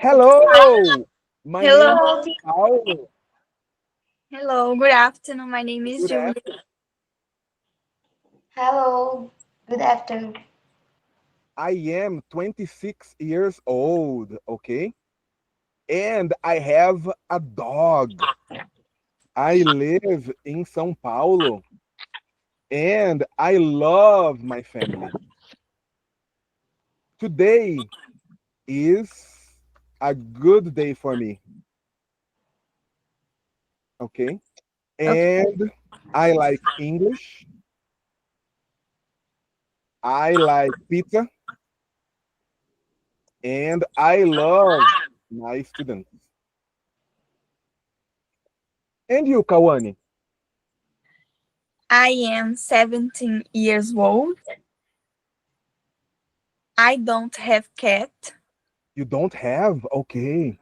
Hello, my name is Hello. Paulo. Hello. Good afternoon. My name is Good Julia. afternoon. Hello, good afternoon. I am 26 years old, okay? And I have a dog. I live in São Paulo and I love my family. Today is a good day for me, okay? Okay. And I like English. I like pizza and I love my students. And you, Kawane? I am 17 years old. I don't have cat. You don't have? Okay.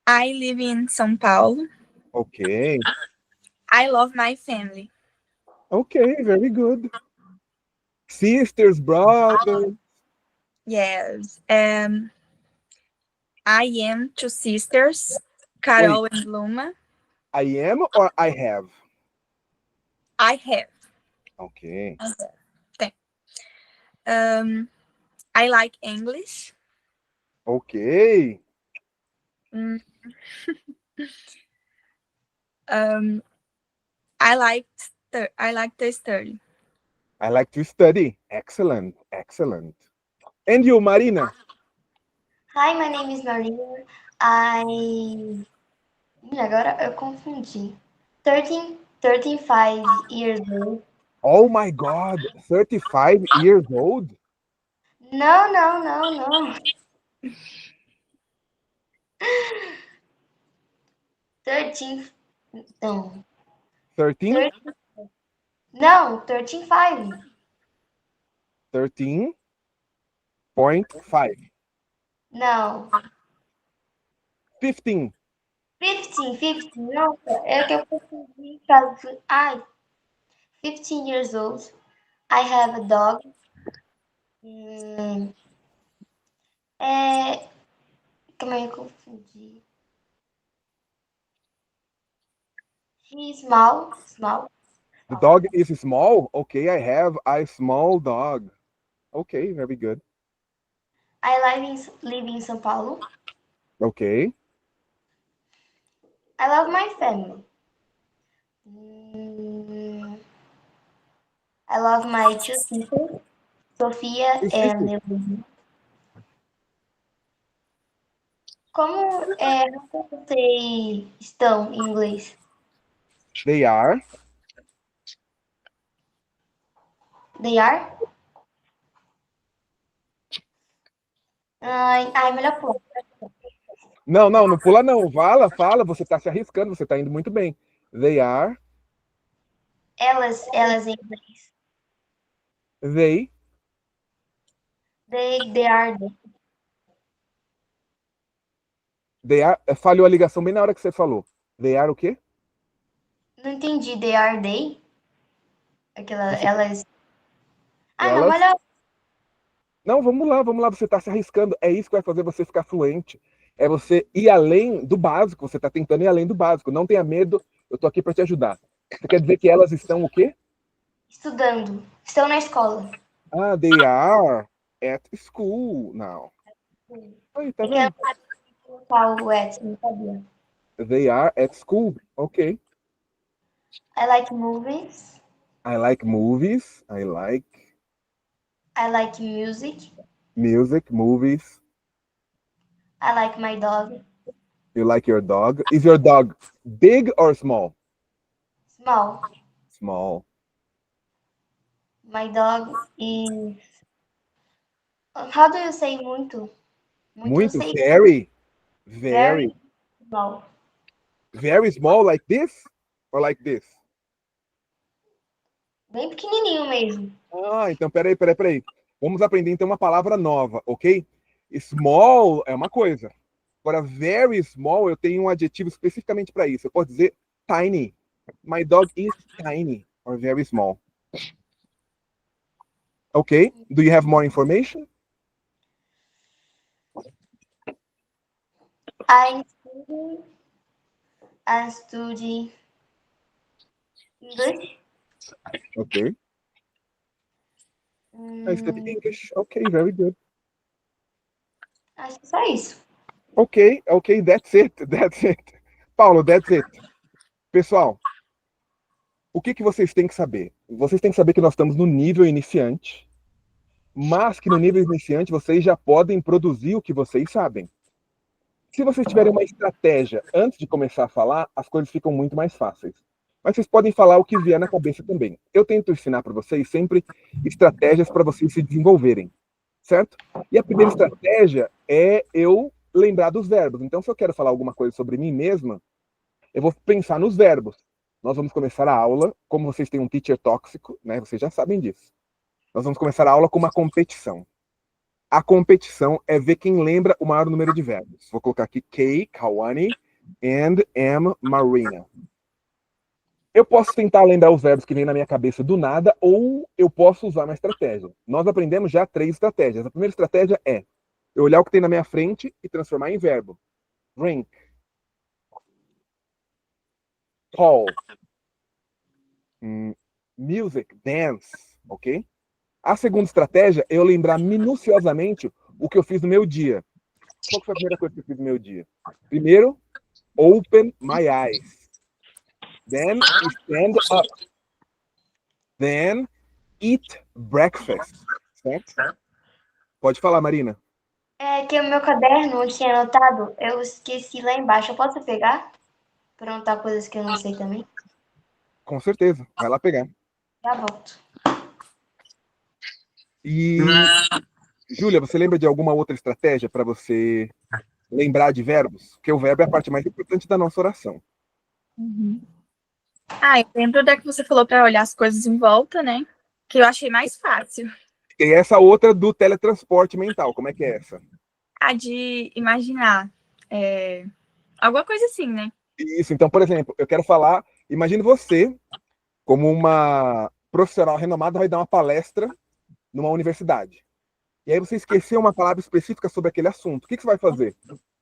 I live in São Paulo. Okay. I love my family. Okay, very good. Sisters, brothers. Yes. I am two sisters, Wait, Carol and Luma. I am or I have? I have. Okay. Thank- Um, I like English. Okay. Mm, Um, I like to study. I like to study. Excellent. Excellent. And you, Marina? Hi, my name is Maria. Agora eu confundi. 5 years old. Oh my God, 35 years old? Não, não, não, não. 13, não. 13? 13, não, 13.5. 13.5. Não. 15. 15. Nossa, é que eu confundi. Ai, 15 years old. I have a dog. Hum, é, como é que eu confundi? He's small. The dog is small? Okay, I have a small dog. Okay, very good. I live in São Paulo. Okay. I love my family. Mm, I love my two sisters, Sofia Two and sisters. Evelyn. Como vocês estão em inglês? They are. They are? Ai, melhor pôr. Não, não, não pula não. Fala, fala, você tá se arriscando, você tá indo muito bem. They are, Elas em inglês. they, They are. they are. Falhou a ligação bem na hora que você falou. They are o quê? Não entendi. They are they? Você, Elas. Ah, não, elas. melhor. Não, vamos lá, você tá se arriscando. É isso que vai fazer você ficar fluente. É você ir além do básico, você tá tentando ir além do básico. Não tenha medo, eu tô aqui para te ajudar. Você quer dizer que elas estão o quê? Estudando. Estão na escola. Ah, they are at school now. Aí, tá É que eu vendo? não colocar o at, não sabia. They are at school. Okay. I like movies. I like movies. I like I like music. music, movies. I like my dog. You like your dog? Is your dog big or small? Small. Small. My dog is. How do you say muito? Muito eu Muito, sei. very, Very very, small. very small, like this or like this? Bem pequenininho mesmo. Ah, então peraí. Vamos aprender então uma palavra nova, ok? Small é uma coisa. Agora, very small, eu tenho um adjetivo especificamente para isso. Eu posso dizer tiny. My dog is tiny or very small. Okay? Do you have more information? I'm studying English. Ok. I study Hum, English. Ok, very good. acho que só isso. Ok, that's it. That's it. Paulo, that's it. Pessoal, o que vocês têm que saber? Vocês têm que saber que nós estamos no nível iniciante, mas que no nível iniciante vocês já podem produzir o que vocês sabem. Se vocês tiverem uma estratégia antes de começar a falar, as coisas ficam muito mais fáceis. Mas vocês podem falar o que vier na cabeça também. Eu tento ensinar para vocês sempre estratégias para vocês se desenvolverem, certo? E a primeira estratégia é eu lembrar dos verbos. Então, se eu quero falar alguma coisa sobre mim mesma, eu vou pensar nos verbos. Nós vamos começar a aula, como vocês têm um teacher tóxico, né? Vocês já sabem disso. Nós vamos começar a aula com uma competição. A competição é ver quem lembra o maior número de verbos. Vou colocar aqui Kay, Kawane, and M, Marina. Eu posso tentar lembrar os verbos que vêm na minha cabeça do nada, ou eu posso usar uma estratégia. Nós aprendemos já 3 estratégias. A primeira estratégia é eu olhar o que tem na minha frente e transformar em verbo. Drink. Call. Music, dance, ok? A segunda estratégia é eu lembrar minuciosamente o que eu fiz no meu dia. Qual foi a primeira coisa que eu fiz no meu dia? Primeiro, open my eyes. Then, stand up. Then, eat breakfast. Certo? Pode falar, Marina. É que o meu caderno aqui anotado, eu esqueci lá embaixo. Eu posso pegar? Pra anotar coisas que eu não sei também? Com certeza. Vai lá pegar. Já volto. E, Júlia, você lembra de alguma outra estratégia para você lembrar de verbos? Porque o verbo é a parte mais importante da nossa oração. Eu lembro da que você falou para olhar as coisas em volta, né? Que eu achei mais fácil. Tem essa outra do teletransporte mental. Como é que é essa? A de imaginar. Alguma coisa assim, né? Isso. Então, por exemplo, eu quero falar. Imagine você, como uma profissional renomada, vai dar uma palestra numa universidade. E aí você esqueceu uma palavra específica sobre aquele assunto. O que você vai fazer?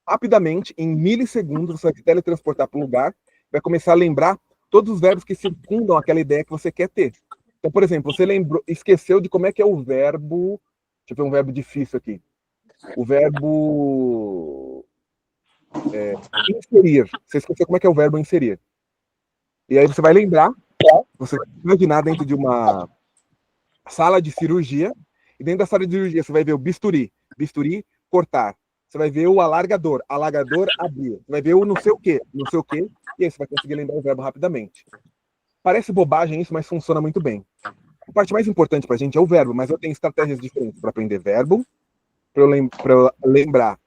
Rapidamente, em milissegundos, você vai se teletransportar para o lugar, vai começar a lembrar todos os verbos que circundam aquela ideia que você quer ter. Então, por exemplo, você esqueceu de como é que é o verbo. Deixa eu ver um verbo difícil aqui. O verbo inserir. Você esqueceu como é que é o verbo inserir. E aí você vai lembrar, você vai imaginar dentro de uma sala de cirurgia, e dentro da sala de cirurgia você vai ver o bisturi, cortar. Você vai ver o alargador abrir. Você vai ver o não sei o quê, e aí você vai conseguir lembrar o verbo rapidamente. Parece bobagem isso, mas funciona muito bem. A parte mais importante para a gente é o verbo, mas eu tenho estratégias diferentes para aprender verbo, para eu lembrar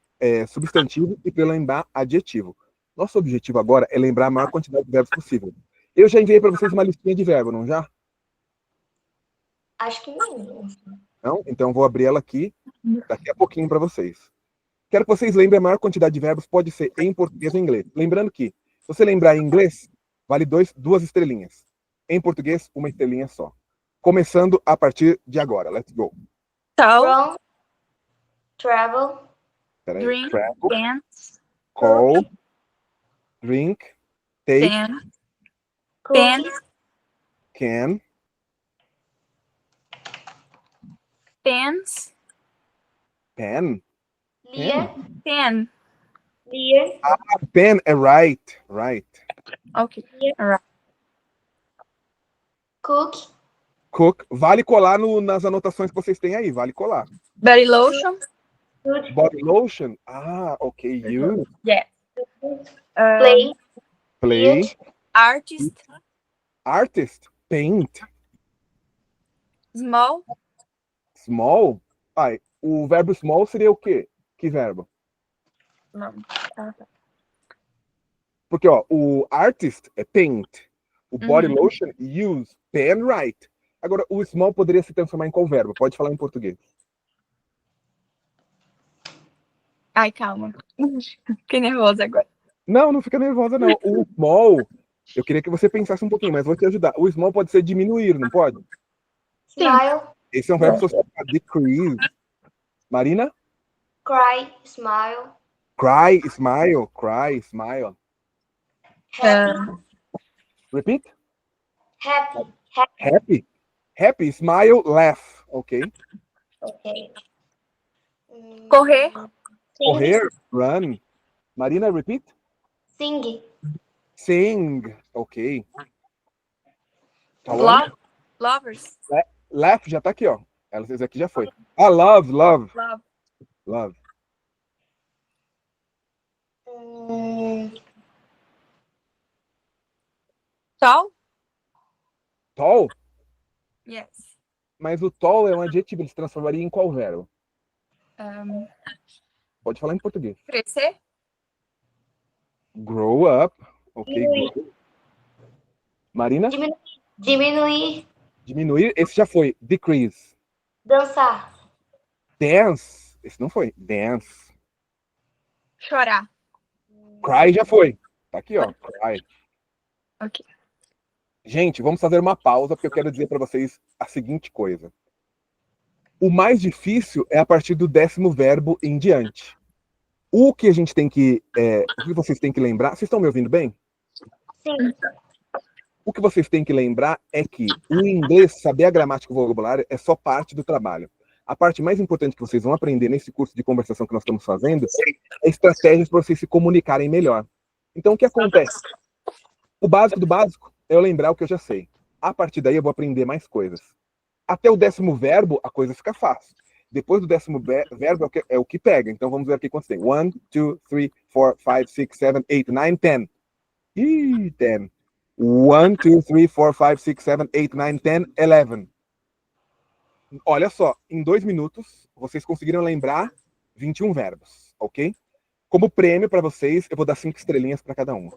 substantivo e para eu lembrar adjetivo. Nosso objetivo agora é lembrar a maior quantidade de verbos possível. Eu já enviei para vocês uma listinha de verbo, não já? Acho que não. Não? Então vou abrir ela aqui daqui a pouquinho para vocês. Quero que vocês lembrem a maior quantidade de verbos, pode ser em português ou em inglês. Lembrando que, se você lembrar em inglês, vale 2 estrelinhas. Em português, 1 estrelinha só. Começando a partir de agora. Let's go. Tall, From, travel, Peraí. drink, Travel, dance, call, drink, take, pen, cookie, can, pens, pen. lear, pen. lear, Pen é right. Ok. Alright. cook, Cook. Vale colar nas anotações que vocês têm aí. Vale colar. Body lotion. food, Body lotion. Ok. You. Yeah. play, Play. eat, Artist. Artist. Paint. Small. Small. O verbo small seria o quê? Que verbo? Não. Porque, o artist é paint. O body lotion, use. Pen, write. Agora, o small poderia se transformar em qual verbo? Pode falar em português. Ai, calma. Fiquei nervosa agora. Não fica nervosa, não. O small, eu queria que você pensasse um pouquinho, mas vou te ajudar. O small pode ser diminuir, não pode? smile, Esse é um verbo social. Decrease. Marina? cry, smile, Cry, smile. Cry, smile. Happy. Repeat. Happy. Happy. Happy, smile, laugh. Ok. Ok. Correr. Correr, run. Marina, repeat. Sing. Sing. Ok. Tawana? Lovers. Laugh já tá aqui, ó. Esse aqui já foi. Ah, love. Love. Love. Tall? Tall? Yes. Mas o tall é um adjetivo, ele se transformaria em qual verbo? Pode falar em português. Crescer? Grow up. Ok. Diminuir. Marina? Diminuir. Diminuir. Esse já foi. Decrease. Dançar. Dance. Esse não foi. Dance. Chorar. Cry já foi. Tá aqui, ó. Cry. Ok. Gente, vamos fazer uma pausa, porque eu quero dizer para vocês a seguinte coisa. O mais difícil é a partir do 10º verbo em diante. O que a gente tem que... o que vocês têm que lembrar... Vocês estão me ouvindo bem? Sim. O que vocês têm que lembrar é que o inglês, saber a gramática e o vocabulário é só parte do trabalho. A parte mais importante que vocês vão aprender nesse curso de conversação que nós estamos fazendo é estratégias para vocês se comunicarem melhor. Então, o que acontece? O básico do básico é eu lembrar o que eu já sei. A partir daí, eu vou aprender mais coisas. Até o 10º verbo, a coisa fica fácil. Depois do 10º verbo é o que pega. Então, vamos ver aqui quantos tem. 1, 2, 3, 4, 5, 6, 7, 8, 9, 10. Ih, 10. 1, 2, 3, 4, 5, 6, 7, 8, 9, 10, 11. Olha só, em 2 minutos, vocês conseguiram lembrar 21 verbos, ok? Como prêmio para vocês, eu vou dar 5 estrelinhas para cada um.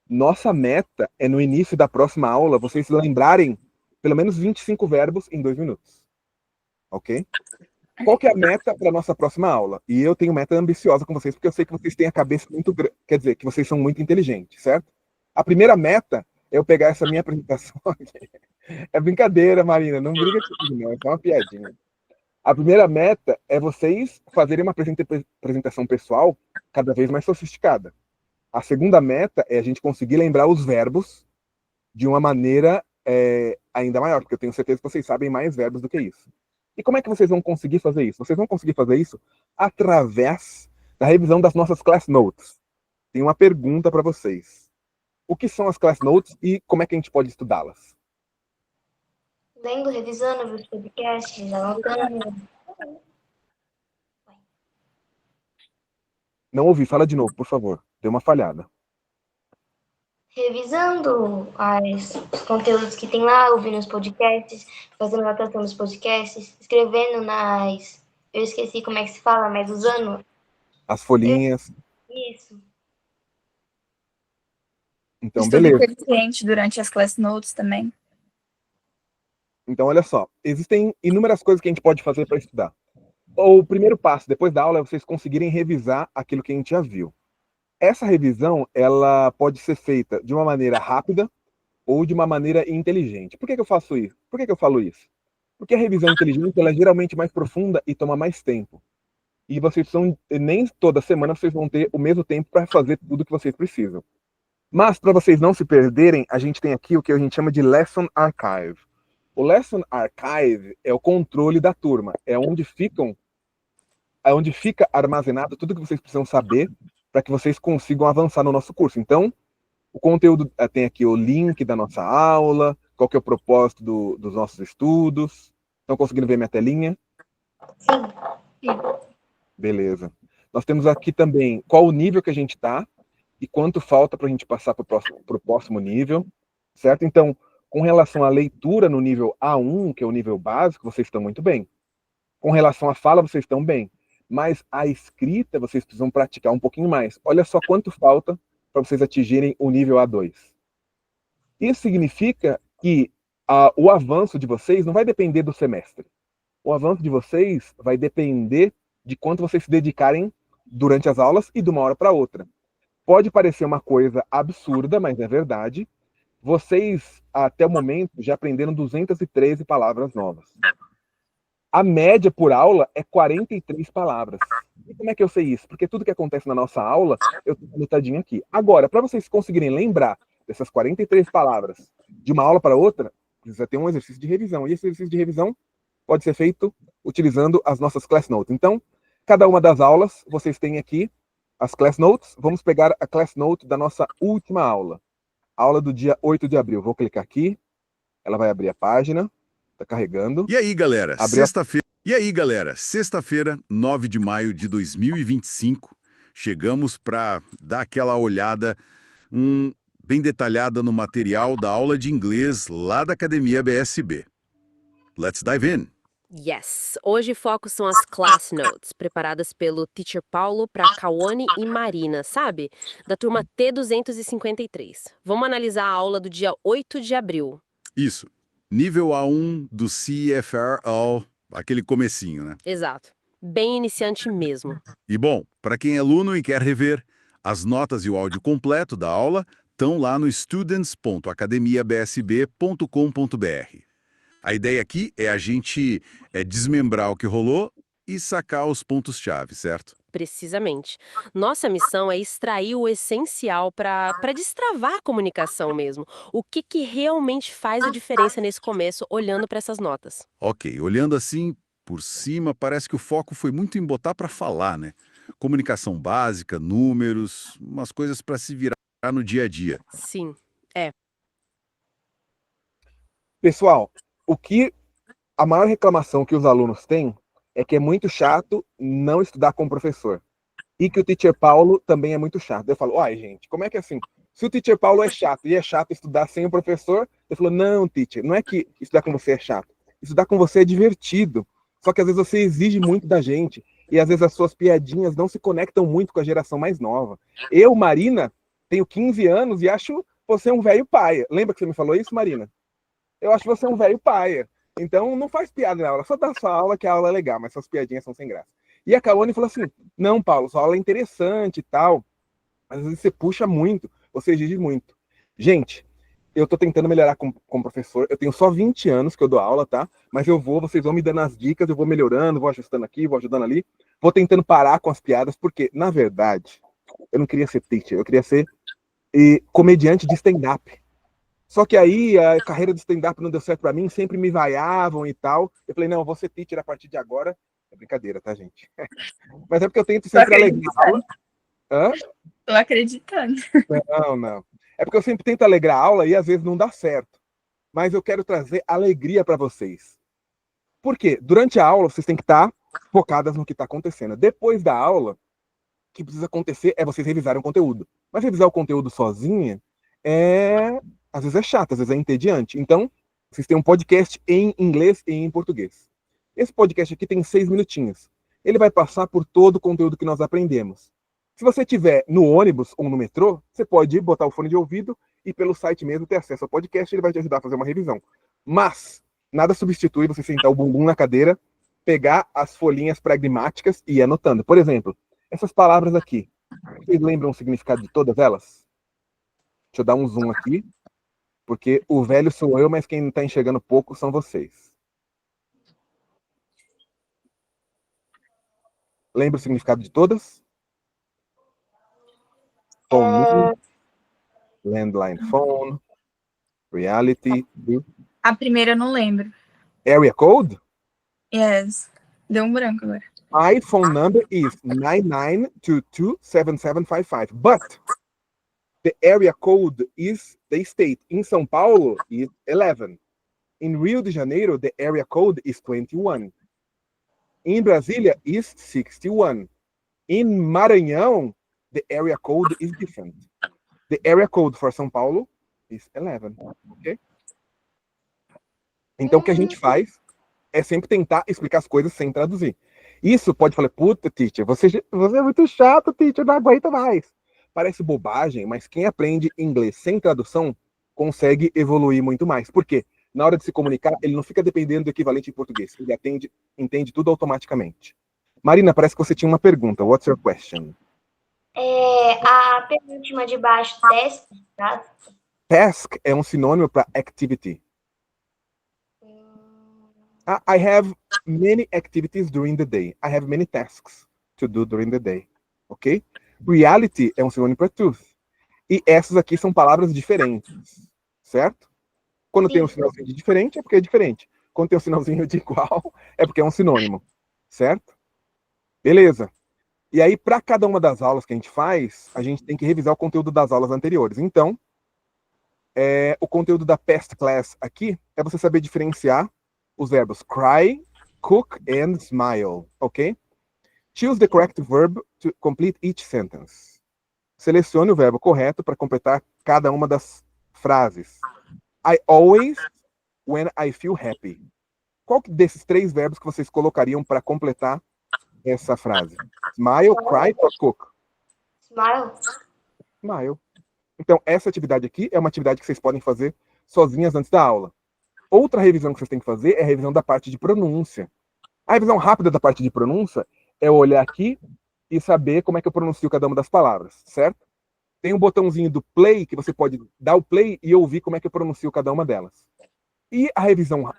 Nossa meta é, no início da próxima aula, vocês lembrarem pelo menos 25 verbos em 2 minutos. Ok? Qual que é a meta para a nossa próxima aula? E eu tenho meta ambiciosa com vocês, porque eu sei que vocês têm a cabeça muito grande, quer dizer, que vocês são muito inteligentes, certo? A primeira meta é eu pegar essa minha apresentação aqui. É brincadeira, Marina, não briga comigo, não, é só uma piadinha. A primeira meta é vocês fazerem uma apresentação pessoal cada vez mais sofisticada. A segunda meta é a gente conseguir lembrar os verbos de uma maneira ainda maior, porque eu tenho certeza que vocês sabem mais verbos do que isso. E como é que vocês vão conseguir fazer isso? Vocês vão conseguir fazer isso através da revisão das nossas Class Notes. Tem uma pergunta para vocês. O que são as Class Notes e como é que a gente pode estudá-las? Lendo, revisando os podcasts, anotando. Não ouvi, fala de novo, por favor. Deu uma falhada. Revisando os conteúdos que tem lá, ouvindo os podcasts, fazendo anotação dos podcasts, escrevendo nas... Eu esqueci como é que se fala, mas usando... As folhinhas. Isso. Então, Estudo beleza. inteligente durante as class notes também. Então, olha só. Existem inúmeras coisas que a gente pode fazer para estudar. O primeiro passo, depois da aula, é vocês conseguirem revisar aquilo que a gente já viu. Essa revisão, ela pode ser feita de uma maneira rápida ou de uma maneira inteligente. Por que eu faço isso? Por que eu falo isso? Porque a revisão inteligente, ela é geralmente mais profunda e toma mais tempo. E vocês nem toda semana vocês vão ter o mesmo tempo para fazer tudo que vocês precisam. Mas, para vocês não se perderem, a gente tem aqui o que a gente chama de Lesson Archive. O Lesson Archive é o controle da turma. É onde fica armazenado tudo que vocês precisam saber para que vocês consigam avançar no nosso curso. Então, o conteúdo tem aqui o link da nossa aula, qual que é o propósito dos nossos estudos. Estão conseguindo ver minha telinha? Sim. Beleza. Nós temos aqui também qual o nível que a gente está e quanto falta para a gente passar para o próximo nível, certo? Então, com relação à leitura no nível A1, que é o nível básico, vocês estão muito bem. Com relação à fala, vocês estão bem. Mas a escrita, vocês precisam praticar um pouquinho mais. Olha só quanto falta para vocês atingirem o nível A2. Isso significa que o avanço de vocês não vai depender do semestre. O avanço de vocês vai depender de quanto vocês se dedicarem durante as aulas e de uma hora para outra. Pode parecer uma coisa absurda, mas é verdade. Vocês, até o momento, já aprenderam 213 palavras novas. A média por aula é 43 palavras. O que como é que eu sei isso? Porque tudo que acontece na nossa aula, eu tenho anotadinho aqui. Agora, para vocês conseguirem lembrar dessas 43 palavras de uma aula para outra, precisa ter um exercício de revisão. E esse exercício de revisão pode ser feito utilizando as nossas class notes. Então, cada uma das aulas, vocês têm aqui as class notes. Vamos pegar a class note da nossa última aula. Aula do dia 8 de abril. Vou clicar aqui. Ela vai abrir a página. Está carregando. E aí, galera, Abriu a- sexta-feira, 9 de maio de 2025, chegamos para dar aquela olhada bem detalhada no material da aula de inglês lá da Academia BSB. Let's dive in! Yes! Hoje o foco são as class notes, preparadas pelo Teacher Paulo para Kawane e Marina, sabe? Da turma T253. Vamos analisar a aula do dia 8 de abril. Isso, nível A1 do CFRL, aquele comecinho, né? Exato. Bem iniciante mesmo. E bom, para quem é aluno e quer rever, as notas e o áudio completo da aula estão lá no students.academiabsb.com.br. A ideia aqui é a gente desmembrar o que rolou e sacar os pontos-chave, certo? Precisamente. Nossa missão é extrair o essencial para destravar a comunicação mesmo. O que realmente faz a diferença nesse começo, olhando para essas notas. Ok, olhando assim por cima, parece que o foco foi muito em botar para falar, né? Comunicação básica, números, umas coisas para se virar no dia a dia. Sim. Pessoal, o que a maior reclamação que os alunos têm é que é muito chato não estudar com o professor. E que o Teacher Paulo também é muito chato. Eu falo, ai, gente, como é que é assim? Se o Teacher Paulo é chato e é chato estudar sem o professor, ele falou, não, Teacher, não é que estudar com você é chato. Estudar com você é divertido. Só que às vezes você exige muito da gente. E às vezes as suas piadinhas não se conectam muito com a geração mais nova. Eu, Marina, tenho 15 anos e acho você um velho paia. Lembra que você me falou isso, Marina? Eu acho você um velho paia. Então não faz piada na aula, só dá sua aula que a aula é legal, mas suas piadinhas são sem graça. E a Kawane falou assim, não, Paulo, sua aula é interessante e tal, mas às vezes você puxa muito, você exige muito. Gente, eu tô tentando melhorar como professor, eu tenho só 20 anos que eu dou aula, tá? Mas vocês vão me dando as dicas, eu vou melhorando, vou ajustando aqui, vou ajudando ali, vou tentando parar com as piadas, porque, na verdade, eu não queria ser teacher, eu queria ser comediante de stand-up. Só que aí a carreira de stand-up não deu certo pra mim, sempre me vaiavam e tal. Eu falei, não, eu vou ser teacher a partir de agora. É brincadeira, tá, gente? Mas é porque eu tento sempre alegrar a aula. Hã? Tô acreditando. Não. É porque eu sempre tento alegrar a aula e às vezes não dá certo. Mas eu quero trazer alegria pra vocês. Por quê? Durante a aula, vocês têm que estar focadas no que está acontecendo. Depois da aula, o que precisa acontecer é vocês revisarem o conteúdo. Mas revisar o conteúdo sozinha às vezes é chato, às vezes é entediante. Então, vocês têm um podcast em inglês e em português. Esse podcast aqui tem 6 minutinhos. Ele vai passar por todo o conteúdo que nós aprendemos. Se você estiver no ônibus ou no metrô, você pode botar o fone de ouvido e pelo site mesmo ter acesso ao podcast, ele vai te ajudar a fazer uma revisão. Mas, nada substitui você sentar o bumbum na cadeira, pegar as folhinhas pragmáticas e ir anotando. Por exemplo, essas palavras aqui. Vocês lembram o significado de todas elas? Deixa eu dar um zoom aqui. Porque o velho sou eu, mas quem não está enxergando pouco são vocês. Lembra o significado de todas? Phone, landline phone, reality, A primeira eu não lembro. area code? Yes. Deu um branco agora. My phone number is 99227755. But the area code is the state. In São Paulo is 11. In Rio de Janeiro, the area code is 21. In Brasília is 61. In Maranhão, the area code is different. The area code for São Paulo is 11. Ok? Então, o que a gente faz é sempre tentar explicar as coisas sem traduzir. Isso pode falar, puta, teacher, você é muito chato, teacher, não aguento mais. Parece bobagem, mas quem aprende inglês sem tradução consegue evoluir muito mais. Por quê? Na hora de se comunicar, ele não fica dependendo do equivalente em português. Ele entende tudo automaticamente. Marina, parece que você tinha uma pergunta. What's your question? A penúltima de baixo, task, tá? Task é um sinônimo para activity. I have many activities during the day. I have many tasks. to do during the day. Ok? Reality é um sinônimo para truth. E essas aqui são palavras diferentes. Certo? Quando tem um sinalzinho de diferente, é porque é diferente. Quando tem um sinalzinho de igual, é porque é um sinônimo. Certo? Beleza. E aí, para cada uma das aulas que a gente faz, a gente tem que revisar o conteúdo das aulas anteriores. Então, o conteúdo da past class aqui é você saber diferenciar os verbos cry, cook and smile, ok? Choose the correct verb to complete each sentence. Selecione o verbo correto para completar cada uma das frases. I always when I feel happy. Qual desses 3 verbos que vocês colocariam para completar essa frase? Smile, cry or cook? Smile. Smile. Então, essa atividade aqui é uma atividade que vocês podem fazer sozinhas antes da aula. Outra revisão que vocês têm que fazer é a revisão da parte de pronúncia. A revisão rápida da parte de pronúncia é olhar aqui e saber como é que eu pronuncio cada uma das palavras, certo? Tem um botãozinho do play que você pode dar o play e ouvir como é que eu pronuncio cada uma delas. E a revisão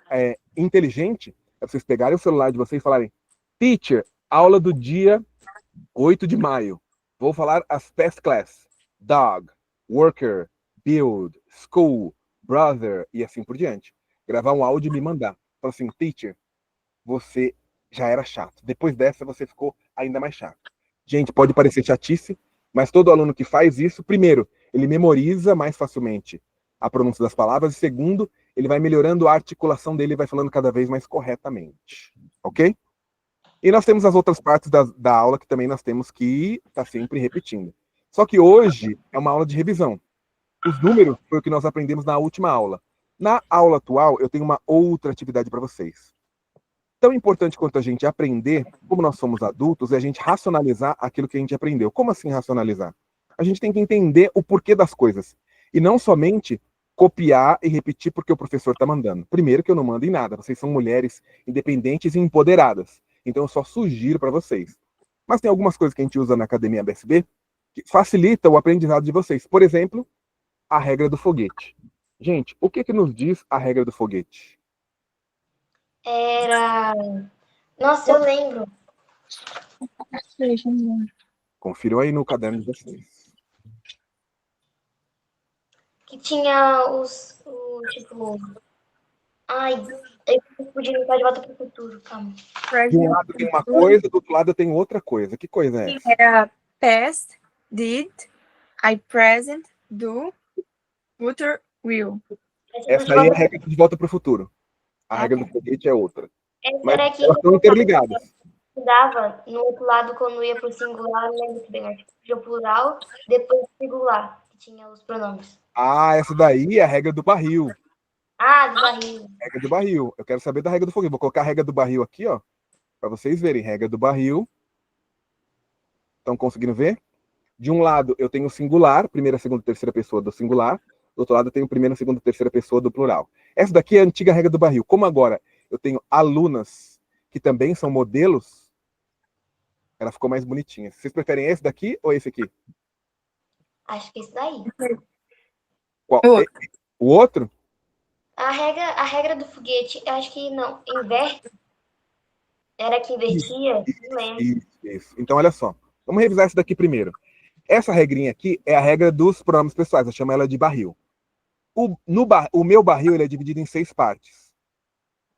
inteligente é vocês pegarem o celular de vocês e falarem: Teacher, aula do dia 8 de maio. Vou falar as past class. Dog, worker, build, school, brother e assim por diante. Gravar um áudio e me mandar. Falar assim: Teacher, você já era chato. Depois dessa, você ficou ainda mais chato. Gente, pode parecer chatice, mas todo aluno que faz isso, primeiro, ele memoriza mais facilmente a pronúncia das palavras, e segundo, ele vai melhorando a articulação dele e vai falando cada vez mais corretamente. Ok? E nós temos as outras partes da aula que também nós temos que estar sempre repetindo. Só que hoje é uma aula de revisão. Os números foi o que nós aprendemos na última aula. Na aula atual, eu tenho uma outra atividade para vocês. Tão importante quanto a gente aprender, como nós somos adultos, é a gente racionalizar aquilo que a gente aprendeu. Como assim racionalizar? A gente tem que entender o porquê das coisas. E não somente copiar e repetir porque o professor está mandando. Primeiro que eu não mando em nada. Vocês são mulheres independentes e empoderadas. Então eu só sugiro para vocês. Mas tem algumas coisas que a gente usa na Academia BSB que facilita o aprendizado de vocês. Por exemplo, a regra do foguete. Gente, o que nos diz a regra do foguete? Era... Nossa, eu lembro. Confiram aí no caderno de vocês. Que tinha tipo... Ai, eu podia me de volta pro futuro, calma. De um lado tem uma coisa, do outro lado tem outra coisa. Que coisa é essa? Era past, did, I present, do, future, will. Essa aí é a regra de volta para o futuro. A regra do foguete é outra. Mas Era que elas estão interligadas. estudava no outro lado, quando ia pro singular, não lembro que bem, acho que pro plural, depois do singular, que tinha os pronomes. Ah, essa daí é a regra do barril. Ah, do barril. Regra do barril. Eu quero saber da regra do foguete. Vou colocar a regra do barril aqui, ó, para vocês verem. Regra do barril. Estão conseguindo ver? De um lado eu tenho o singular, primeira, segunda, terceira pessoa do singular. Do outro lado eu tenho primeira, segunda, terceira pessoa do plural. Essa daqui é a antiga regra do barril. Como agora eu tenho alunas que também são modelos, ela ficou mais bonitinha. Vocês preferem esse daqui ou esse aqui? Acho que é isso daí. Qual? O O outro? A regra do foguete, eu acho que não, inverte. Era que invertia? Não lembro. Isso. Então, olha só. Vamos revisar essa daqui primeiro. Essa regrinha aqui é a regra dos pronomes pessoais. Eu chamo ela de barril. O meu barril ele é dividido em 6 partes.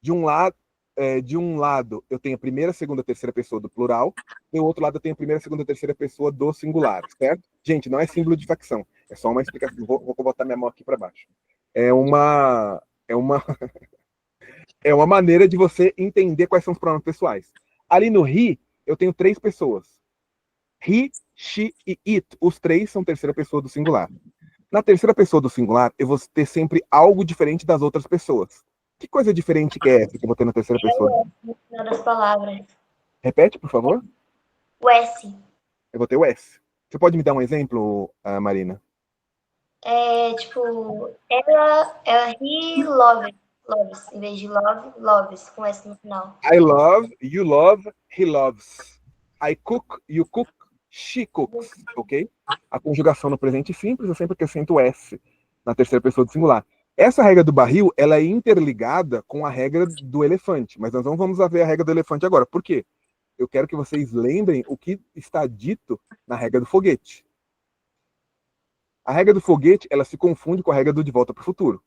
De um lado, eu tenho a primeira, segunda, terceira pessoa do plural. Do outro lado, eu tenho a primeira, segunda, terceira pessoa do singular, certo? Gente, não é símbolo de facção. É só uma explicação. Vou botar minha mão aqui para baixo. É uma maneira de você entender quais são os pronomes pessoais. Ali no he, eu tenho 3 pessoas. He, she e it. Os 3 são terceira pessoa do singular. Na terceira pessoa do singular, eu vou ter sempre algo diferente das outras pessoas. Que coisa diferente que é essa que eu vou ter na terceira pessoa? No final das palavras. Repete, por favor. O S. Eu vou ter o S. Você pode me dar um exemplo, Marina? É tipo, ela he loves, em vez de loves, com S no final. I love, you love, he loves. I cook, you cook, she cooks, ok? A conjugação no presente simples, eu sempre acrescento o S na terceira pessoa do singular. Essa regra do barril, ela é interligada com a regra do elefante, mas nós não vamos ver a regra do elefante agora. Por quê? eu quero que vocês lembrem o que está dito na regra do foguete. A regra do foguete, ela se confunde com a regra do De Volta para o Futuro.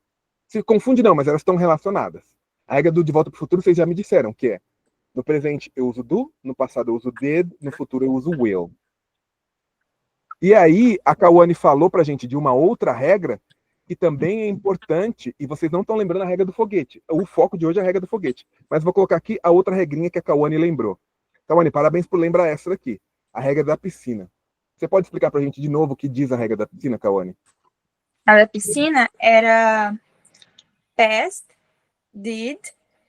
Se confunde não, mas elas estão relacionadas. A regra do De Volta para o Futuro, vocês já me disseram, que é, no presente eu uso do, no passado eu uso did, no futuro eu uso will. E aí, a Kawane falou pra gente de uma outra regra, que também é importante, e vocês não estão lembrando a regra do foguete. O foco de hoje é a regra do foguete. Mas vou colocar aqui a outra regrinha que a Kawane lembrou. Kawane, parabéns por lembrar essa daqui. A regra da piscina. Você pode explicar pra gente de novo o que diz a regra da piscina, Kawane? A da piscina era past, did,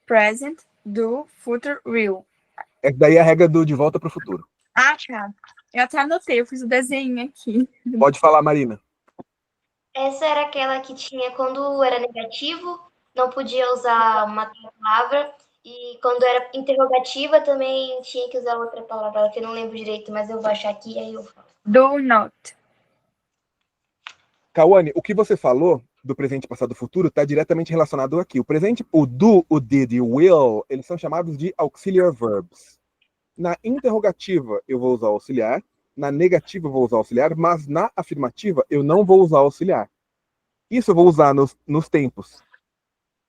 present, do, future, will. Essa daí é a regra do De Volta para o Futuro. Ah, tá. Eu até anotei, eu fiz o desenho aqui. Pode falar, Marina. Essa era aquela que tinha quando era negativo, não podia usar uma palavra, e quando era interrogativa também tinha que usar outra palavra, que eu não lembro direito, mas eu vou achar aqui e aí eu falo. Do not. Kawane, o que você falou do presente, passado e futuro está diretamente relacionado aqui. O presente, o do, o did e o will, eles são chamados de auxiliary verbs. Na interrogativa, eu vou usar auxiliar. Na negativa, eu vou usar auxiliar. Mas na afirmativa, eu não vou usar auxiliar. Isso eu vou usar nos tempos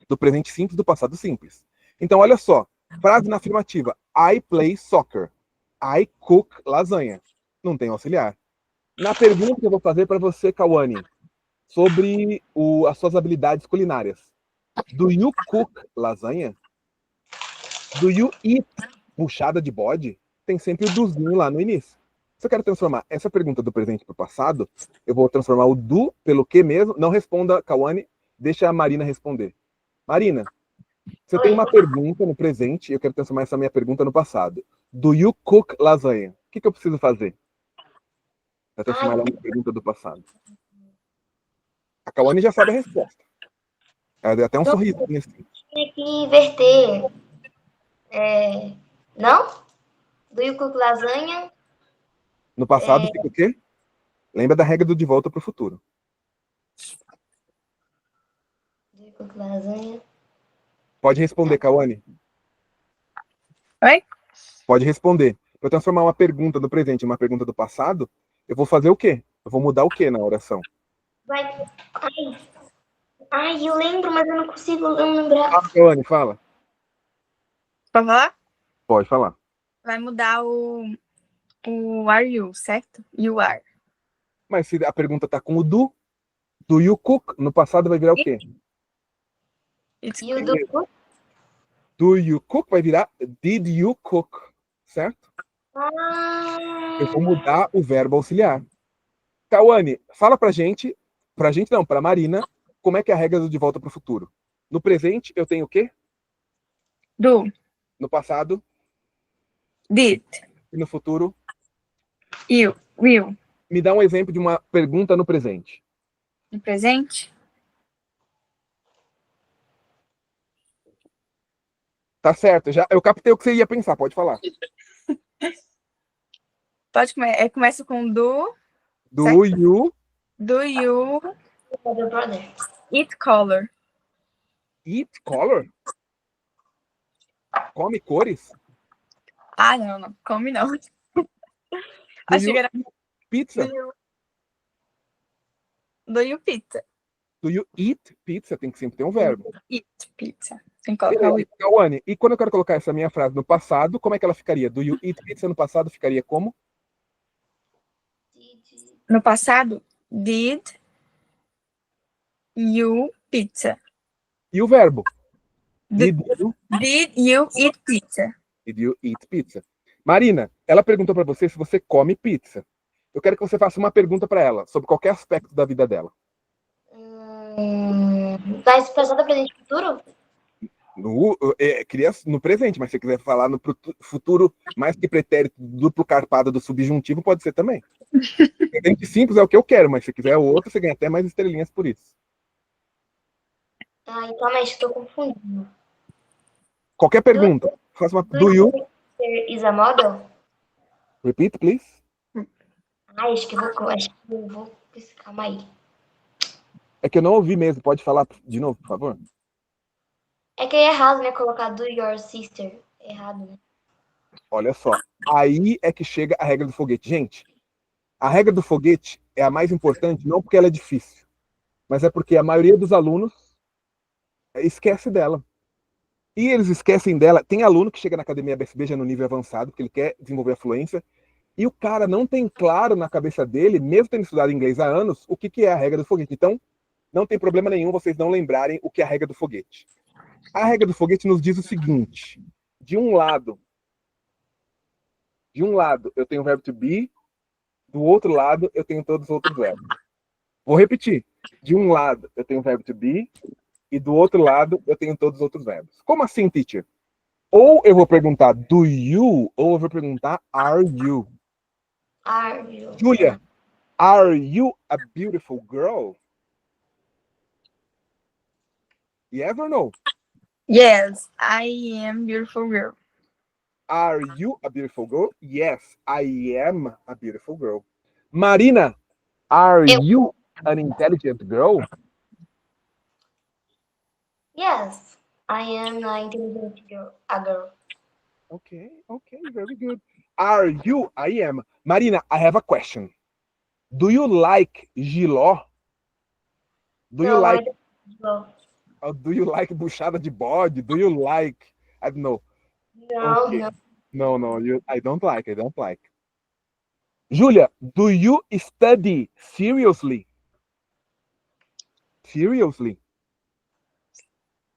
do presente simples e do passado simples. Então, olha só. Frase na afirmativa. I play soccer. I cook lasanha. Não tem auxiliar. Na pergunta que eu vou fazer para você, Kawane, sobre as suas habilidades culinárias. Do you cook lasanha? Do you eat buchada de bode? Tem sempre o dozinho lá no início. Se eu quero transformar essa pergunta do presente para o passado, eu vou transformar o do pelo que mesmo. Não responda, Kawane, deixa a Marina responder. Marina, se eu tenho uma pergunta no presente, eu quero transformar essa minha pergunta no passado. Do you cook lasanha? O que eu preciso fazer para transformar ela numa pergunta do passado? A Kawane já sabe a resposta. Ela deu até um sorrisinho assim. Tinha que inverter. Não? Do you cook lasanha? No passado fica o quê? Lembra da regra do De Volta para o Futuro. Do you cook lasanha? Pode responder, Kawane. Oi? Pode responder. Para eu transformar uma pergunta do presente em uma pergunta do passado, eu vou fazer o quê? Eu vou mudar o quê na oração? Vai. Ai, eu lembro, mas eu não consigo lembrar. Ah, Kawane, fala. Pode falar? Pode falar. Vai mudar o are you, certo? You are. Mas se a pergunta tá com o do you cook, no passado vai virar o quê? It's E o do cook? Do you cook vai virar did you cook, certo? Eu vou mudar o verbo auxiliar. Kawane, fala pra gente não, pra Marina, como é que é a regra do De Volta para o Futuro. No presente, eu tenho o quê? do, No passado, did, e no futuro, you, will. me dá um exemplo de uma pergunta no presente. No presente? Tá certo, eu captei o que você ia pensar, pode falar. Pode começa com do. Do Certo. you Do you brother. eat color? eat color? Come cores? Ah, não. Come não. Do Achei you que era eat pizza? do you pizza. Do you eat pizza? Tem que sempre ter um verbo. Eat pizza. Tem que colocar o Beleza, Kawane, e quando eu quero colocar essa minha frase no passado, como é que ela ficaria? Do you eat pizza no passado ficaria como? no passado. Did you pizza? E o verbo? Did Did you eat pizza? you eat pizza? Marina, ela perguntou para você se você come pizza. Eu quero que você faça uma pergunta para ela sobre qualquer aspecto da vida dela. Vai se passar do presente e futuro? Queria no presente, mas se você quiser falar no futuro, mais que pretérito duplo carpado do subjuntivo, pode ser também. Presente simples é o que eu quero, mas se quiser o outro, você ganha até mais estrelinhas por isso. Ah, então, mas estou confundindo. Qualquer pergunta. Faça uma. Do you? Is a model? Repeat, please. Acho que eu vou. Calma aí. É que eu não ouvi mesmo. Pode falar de novo, por favor? É que é errado, né? Colocar do your sister. Errado, né? Olha só. Aí é que chega a regra do foguete. Gente, a regra do foguete é a mais importante, não porque ela é difícil, mas é porque a maioria dos alunos esquece dela. E eles esquecem dela. Tem aluno que chega na academia BSB já no nível avançado, porque ele quer desenvolver a fluência, e o cara não tem claro na cabeça dele, mesmo tendo estudado inglês há anos, o que é a regra do foguete. Então, não tem problema nenhum vocês não lembrarem o que é a regra do foguete. A regra do foguete nos diz o seguinte: de um lado eu tenho o verbo to be, do outro lado eu tenho todos os outros verbos. Vou repetir. De um lado eu tenho o verbo to be e do outro lado eu tenho todos os outros verbos. Como assim, teacher? Ou eu vou perguntar do you, ou eu vou perguntar are you. Are you? Julia, are you a beautiful girl? Yes or no? Yes, I am beautiful girl. Are you a beautiful girl? Yes, I am a beautiful girl. Marina, are you an intelligent girl? Yes, I am an intelligent girl. A girl. Okay, very good. Are you? I am. Marina, I have a question. Do you like giló? Do you No, like I don't. do you like buchada de bode? Do you like I don't know. No, Okay. no. No, I don't like. Julia, do you study seriously? Seriously?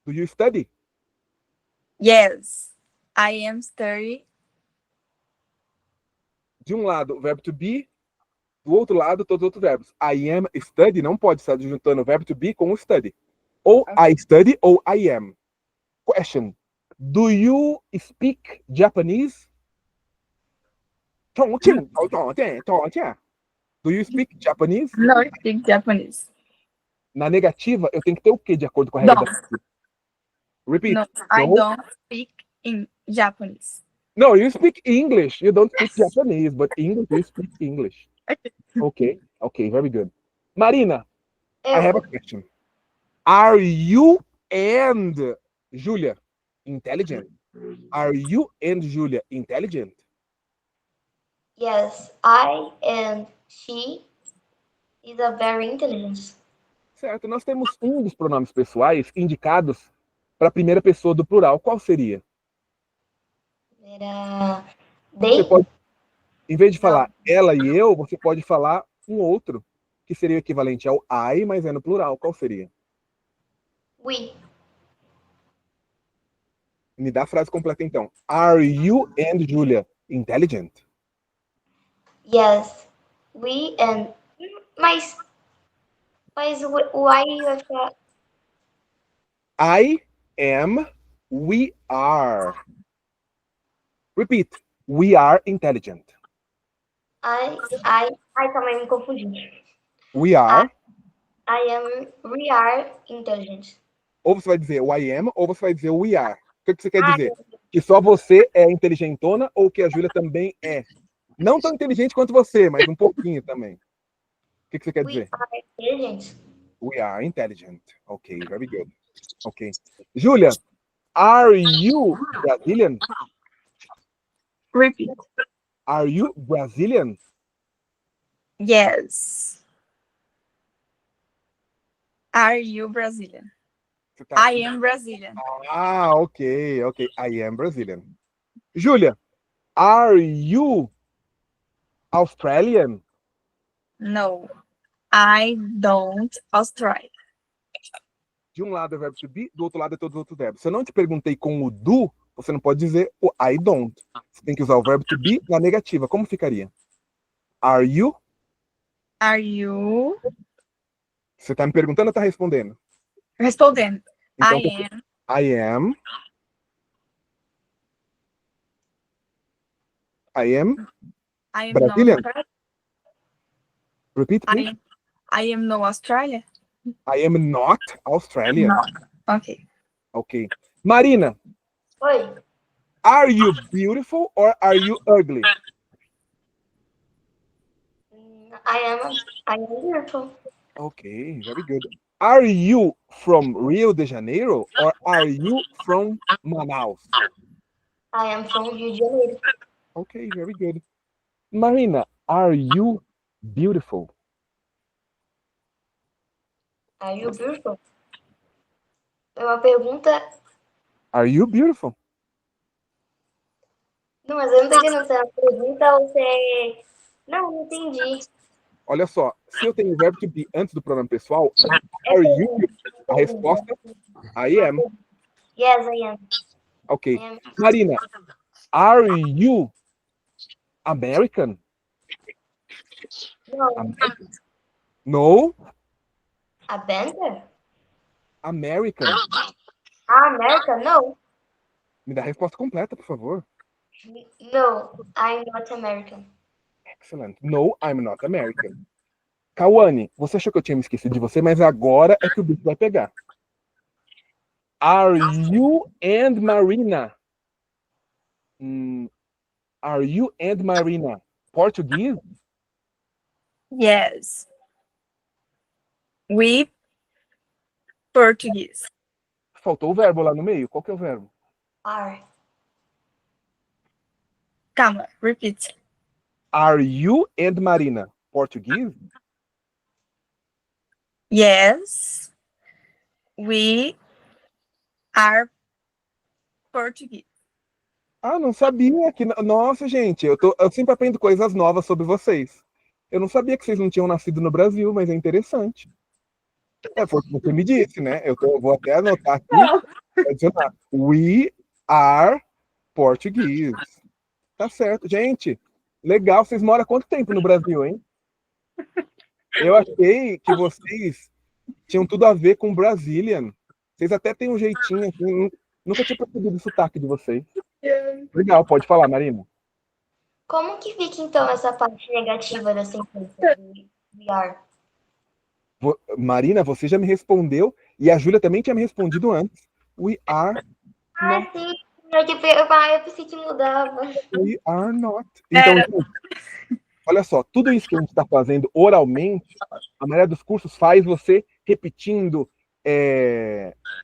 Do you study? Yes, I am study. De um lado, o verbo to be, do outro lado, todos os outros verbos. I am, study, não pode estar juntando o verbo to be com o study. Ou I study ou I am. Question. Do you speak Japanese? Do you speak Japanese? No, I speak Japanese. Na negativa, eu tenho que ter o quê de acordo com a regra Don't. da negativa? Repeat. No, I No. don't speak in Japanese. No, you speak English. You don't speak Japanese, but English, you speak English. Okay, very good. Marina, I have a question. Are you and Julia intelligent? Are you and Julia intelligent? Yes, I and she is a very intelligent. Certo, nós temos um dos pronomes pessoais indicados para a primeira pessoa do plural. Qual seria? Era Você they? pode, em vez de falar ela e eu, você pode falar um outro, que seria o equivalente ao I, mas é no plural. Qual seria? We. Me dá a frase completa então. Are you and Julia intelligent? Yes, we and. Mas o I vai ficar. I am, we are. Repeat. We are intelligent. Também me confundi. We are. We are intelligent. Ou você vai dizer o I am, ou você vai dizer o we are. O que você quer dizer? Que só você é inteligentona ou que a Júlia também é? Não tão inteligente quanto você, mas um pouquinho também. O que você quer dizer? We are intelligent. We are intelligent. Okay, very good. Okay. Júlia, are you Brazilian? Repeat. Are you Brazilian? Yes. Are you Brazilian? I am Brazilian. Ah, ok. I am Brazilian. Júlia, are you Australian? No, I don't Australia. De um lado é o verbo to be, do outro lado é todos os outros verbos. Se eu não te perguntei com o do, você não pode dizer o I don't. Você tem que usar o verbo to be na negativa. Como ficaria? Are you? Are you? Você está me perguntando ou está respondendo? Respondendo. Então, I am. I am Brazilian. Brazilian. Repeat, please. I am no Australia. I am not Australian. No. Okay. Ok. Marina, Oi. are you beautiful or are you ugly? I am beautiful. Okay, very good. Are you from Rio de Janeiro or are you from Manaus? I am from Rio de Janeiro. Okay, very good. Marina, are you beautiful? Are you beautiful? É uma pergunta. Are you beautiful? Não, mas eu não tô entendendo se é uma pergunta ou se é. Não entendi. Olha só, se eu tenho o verbo to be antes do pronome pessoal, are you? A resposta, I am. Yes, I am. Ok. I am. Marina, are you American? Não. No, A Bender? American. America? No. Me dá a resposta completa, por favor. No, I'm not American. Excellent. No, I'm not American. Kawane, você achou que eu tinha me esquecido de você, mas agora é que o bicho vai pegar. Are you and Marina? Are you and Marina Portuguese? Yes. We Portuguese. Faltou o verbo lá no meio. Qual que é o verbo? Are. Calma, repeat. Are you and Marina Portuguese? Yes. We are Portuguese. Ah, não sabia que. Nossa, gente, eu sempre aprendo coisas novas sobre vocês. Eu não sabia que vocês não tinham nascido no Brasil, mas é interessante. Foi o que você me disse, né? Eu vou até anotar aqui. Adicionar. We are Portuguese. Tá certo. Gente, legal. Vocês moram há quanto tempo no Brasil, hein? Eu achei que vocês tinham tudo a ver com Brazilian. Vocês até têm um jeitinho assim. Nunca tinha percebido o sotaque de vocês. Legal, pode falar, Marina. Como que fica, então, essa parte negativa da sentença de we are? Marina, você já me respondeu e a Júlia também tinha me respondido antes. We are not. Sim. Eu pensei que mudava. We are not. Então, olha só, tudo isso que a gente está fazendo oralmente, a maioria dos cursos faz você repetindo,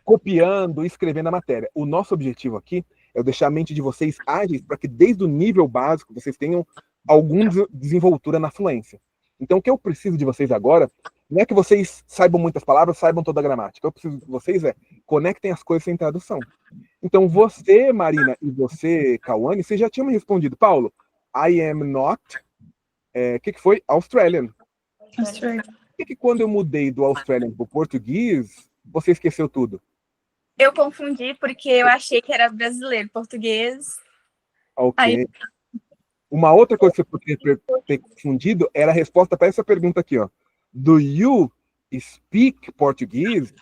copiando, escrevendo a matéria. O nosso objetivo aqui é deixar a mente de vocês ágeis para que desde o nível básico vocês tenham alguma desenvoltura na fluência. Então, o que eu preciso de vocês agora não é que vocês saibam muitas palavras, saibam toda a gramática. O que eu preciso de vocês conectem as coisas sem tradução. Então, você, Marina, e você, Kawane, vocês já tinham me respondido. Paulo, I am not... O que foi? Australian. Australian. Por que quando eu mudei do Australian para o português, você esqueceu tudo? Eu confundi porque eu achei que era brasileiro, português. Ok. Aí... Uma outra coisa que você poderia ter confundido era a resposta para essa pergunta aqui, ó. Do you speak Portuguese?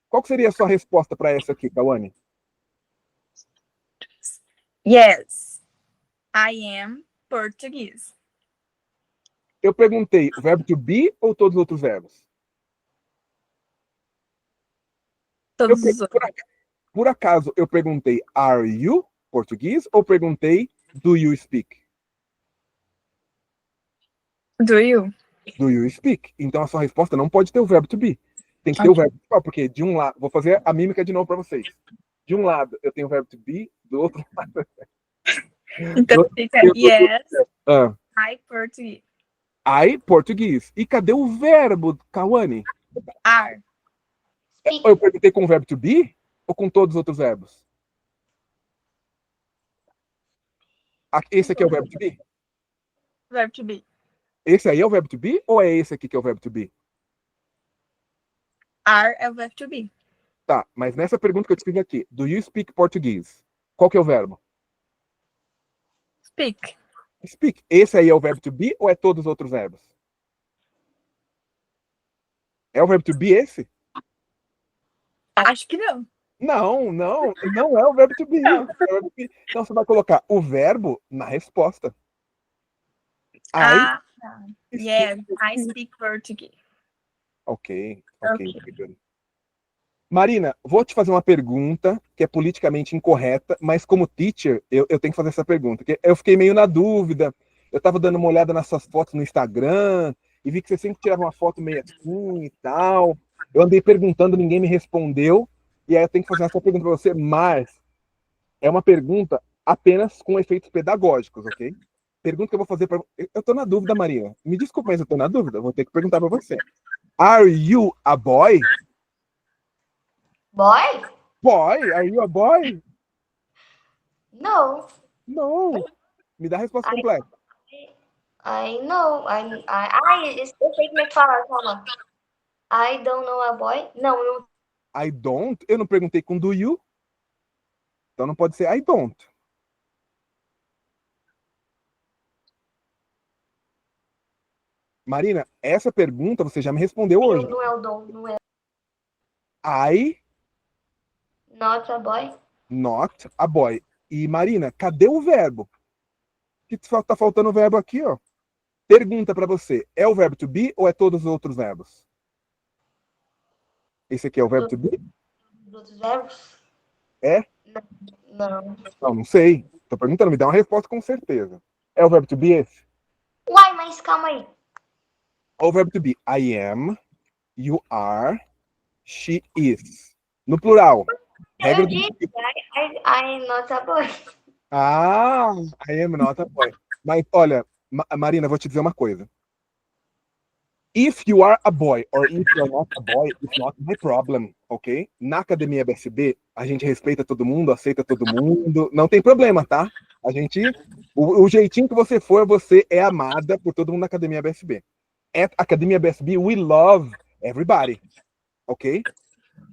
Qual seria a sua resposta para essa aqui, Kawane? Yes, I am Portuguese. Eu perguntei o verbo to be ou todos os outros verbos? Todos os outros. Por acaso, eu perguntei are you português ou perguntei do you speak? Do you? Do you speak? Então a sua resposta não pode ter o verbo to be. Tem que ter o verbo to be, porque de um lado, vou fazer a mímica de novo para vocês. De um lado eu tenho o verbo to be, do outro lado. Então fica yes, I Portuguese. I português. E cadê o verbo, Kawane? Are. Eu perguntei com o verbo to be ou com todos os outros verbos? Esse aqui é o verbo to be? Verbo to be. Esse aí é o verbo to be ou é esse aqui que é o verbo to be? Are é o verbo to be. Tá, mas nessa pergunta que eu te fiz aqui, do you speak Portuguese? Qual que é o verbo? Speak. Speak. Esse aí é o verbo to be ou é todos os outros verbos? É o verbo to be esse? Acho que não. Não é o verbo to be. Não. Então você vai colocar o verbo na resposta. Yes, I speak Portuguese. Ok. Marina, vou te fazer uma pergunta que é politicamente incorreta, mas como teacher, eu tenho que fazer essa pergunta. Porque eu fiquei meio na dúvida. Eu estava dando uma olhada nas suas fotos no Instagram e vi que você sempre tirava uma foto meio assim e tal. Eu andei perguntando, ninguém me respondeu. E aí eu tenho que fazer essa pergunta para você, mas é uma pergunta apenas com efeitos pedagógicos, ok? Pergunta que eu vou fazer para... Eu tô na dúvida, Marina. Me desculpa, mas eu tô na dúvida. Eu vou ter que perguntar para você. Are you a boy? Boy? Boy? Are you a boy? No. Não. Me dá a resposta I- completa. I know. Eu sei como é que fala, calma. I don't know a boy. Não. I don't? Eu não perguntei com do you. Então não pode ser I don't. Marina, essa pergunta você já me respondeu hoje. Não é o dom, não é. I Not a boy. not a boy. E Marina, cadê o verbo? Que tá faltando o verbo aqui, ó. Pergunta para você, é o verbo to be ou é todos os outros verbos? Esse aqui é o verbo to be? Os outros verbos? É? Não. Não sei. Tô perguntando, me dá uma resposta com certeza. É o verbo to be esse? Uai, mas calma aí. O verbo to be, I am, you are, she is. No plural. Regra Eu do... disse, I'm not a boy. Ah, I am not a boy. Mas, olha, Marina, vou te dizer uma coisa. If you are a boy or if you are not a boy, it's not my problem, ok? Na Academia BSB, a gente respeita todo mundo, aceita todo mundo, não tem problema, tá? O jeitinho que você for, você é amada por todo mundo na Academia BSB. At Academia BSB, we love everybody, ok?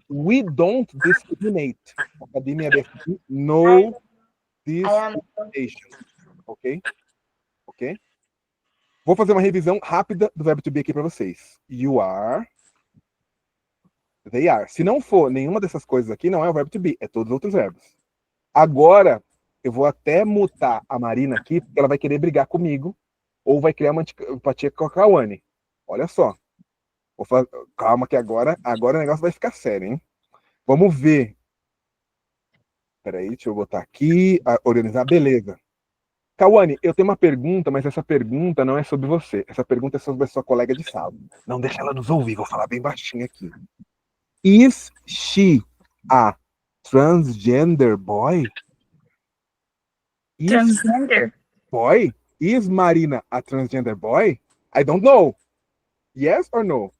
We don't discriminate. Academia BSB, no discrimination, ok? Ok? Vou fazer uma revisão rápida do verbo to be aqui para vocês. You are. They are. Se não for nenhuma dessas coisas aqui, não é o verbo to be, é todos os outros verbos. Agora, eu vou até mutar a Marina aqui, porque ela vai querer brigar comigo, ou vai criar uma antipatia com a Kawane. Olha só. Calma que agora o negócio vai ficar sério, hein? Vamos ver. Peraí, deixa eu botar aqui, organizar, beleza. Kawane, eu tenho uma pergunta, mas essa pergunta não é sobre você. Essa pergunta é sobre a sua colega de sala. Não deixa ela nos ouvir, vou falar bem baixinho aqui. Is she a transgender boy? Transgender? Boy? Is Marina a transgender boy? I don't know. Yes or no?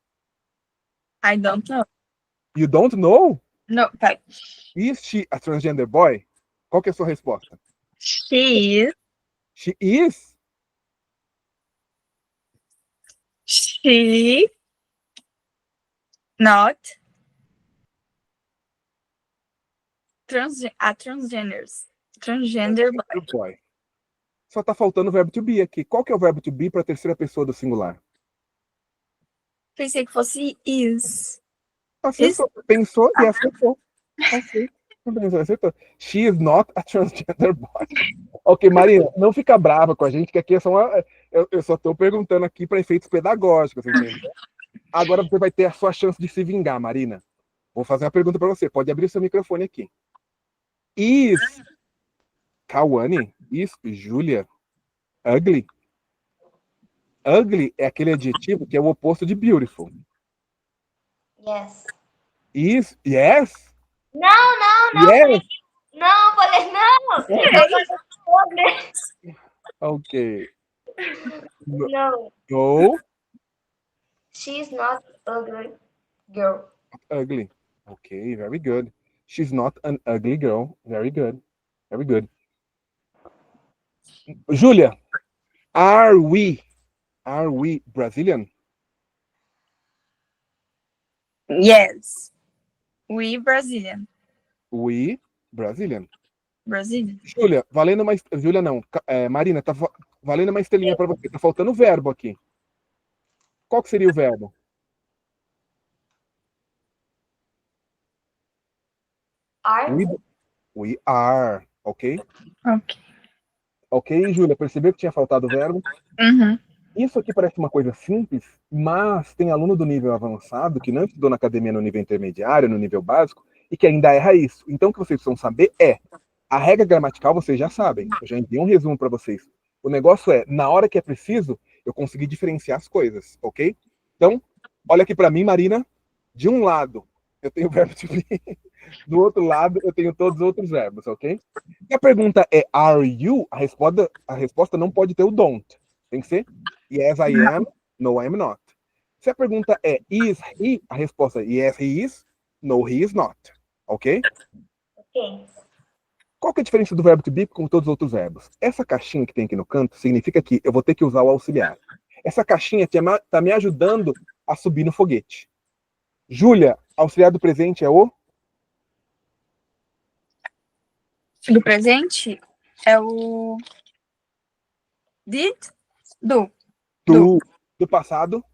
I don't know. You don't know? No, peraí. Is she a transgender boy? Qual que é a sua resposta? She is. She is? She not transgender boy. Só tá faltando o verbo to be aqui. Qual que é o verbo to be para a terceira pessoa do singular? Pensei que fosse is. Acertou. Pensou e acertou. Acertou. She is not a transgender boy. Ok, Marina, não fica brava com a gente, que aqui é só eu só estou perguntando aqui para efeitos pedagógicos, entendeu? Agora você vai ter a sua chance de se vingar, Marina. Vou fazer uma pergunta para você. Pode abrir o seu microfone aqui. Is Kawane, is Julia ugly? Ugly é aquele adjetivo que é o oposto de beautiful. Yes. Is, yes? Não. Yes? Não, falei não. Ok. No. No, She's not ugly girl. ugly. Okay, very good. She's not an ugly girl. Very good. Very good. Julia, are we Brazilian? Yes. We Brazilian. We Brazilian. Brazilian. Julia, valendo uma... Julia não. Marina, tá valendo uma estrelinha para você. Tá faltando o verbo aqui. Qual que seria o verbo? Are? We are. Ok? Ok. Ok, Júlia, percebeu que tinha faltado o verbo? Uhum. Isso aqui parece uma coisa simples, mas tem aluno do nível avançado que não estudou na academia no nível intermediário, no nível básico, e que ainda erra isso. Então, o que vocês precisam saber é, a regra gramatical vocês já sabem, eu já enviei um resumo para vocês. O negócio é, na hora que é preciso, eu conseguir diferenciar as coisas, ok? Então, olha aqui para mim, Marina, de um lado, eu tenho o verbo to be. Do outro lado, eu tenho todos os outros verbos, ok? Se a pergunta é are you, a resposta não pode ter o don't. Tem que ser yes, I am, no, I am not. Se a pergunta é is he, a resposta é yes, he is, no, he is not. Ok? Ok. Qual que é a diferença do verbo to be com todos os outros verbos? Essa caixinha que tem aqui no canto significa que eu vou ter que usar o auxiliar. Essa caixinha está me ajudando a subir no foguete. Júlia, auxiliar do presente é o? Do presente é o did, do, Do passado,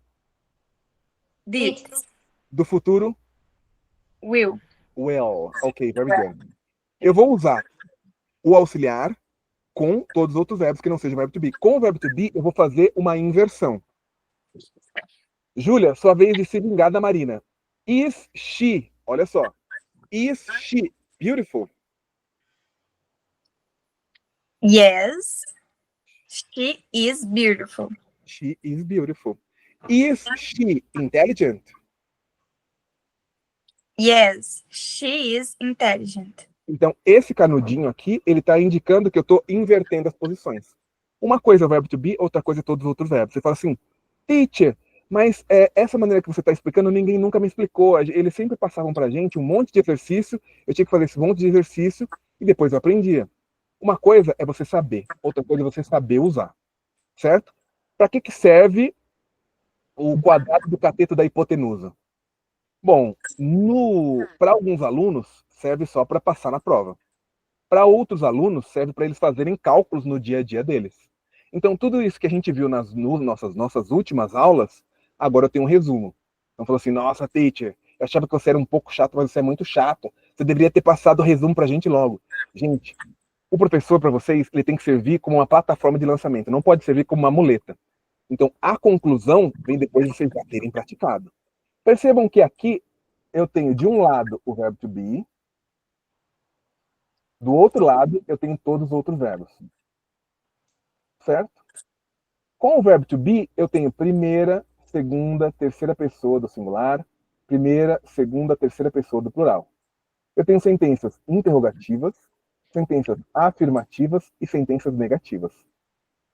did, do futuro, will. will. Ok, very good. Eu vou usar o auxiliar com todos os outros verbos que não sejam verbo to be. Com o verbo to be, eu vou fazer uma inversão. Júlia, sua vez de se vingar da Marina. Is she, olha só. Is she beautiful? Yes, she is beautiful. She is beautiful. Is she intelligent? Yes, she is intelligent. Então, esse canudinho aqui, ele está indicando que eu estou invertendo as posições. Uma coisa é o verbo to be, outra coisa é todos os outros verbos. Você fala assim, teacher, mas essa maneira que você está explicando, ninguém nunca me explicou. Eles sempre passavam para a gente um monte de exercício, eu tinha que fazer esse monte de exercício e depois eu aprendia. Uma coisa é você saber, outra coisa é você saber usar, certo? Para que serve o quadrado do cateto da hipotenusa? Bom, para alguns alunos, serve só para passar na prova. Para outros alunos, serve para eles fazerem cálculos no dia a dia deles. Então, tudo isso que a gente viu nas nossas últimas aulas, agora eu tenho um resumo. Então, falou assim, nossa, teacher, eu achava que você era um pouco chato, mas você é muito chato. Você deveria ter passado o resumo para a gente logo. Gente, o professor, para vocês, ele tem que servir como uma plataforma de lançamento, não pode servir como uma muleta. Então, a conclusão vem depois de vocês já terem praticado. Percebam que aqui eu tenho, de um lado, o verbo to be, do outro lado, eu tenho todos os outros verbos. Certo? Com o verbo to be, eu tenho primeira, segunda, terceira pessoa do singular, primeira, segunda, terceira pessoa do plural. Eu tenho sentenças interrogativas, sentenças afirmativas e sentenças negativas.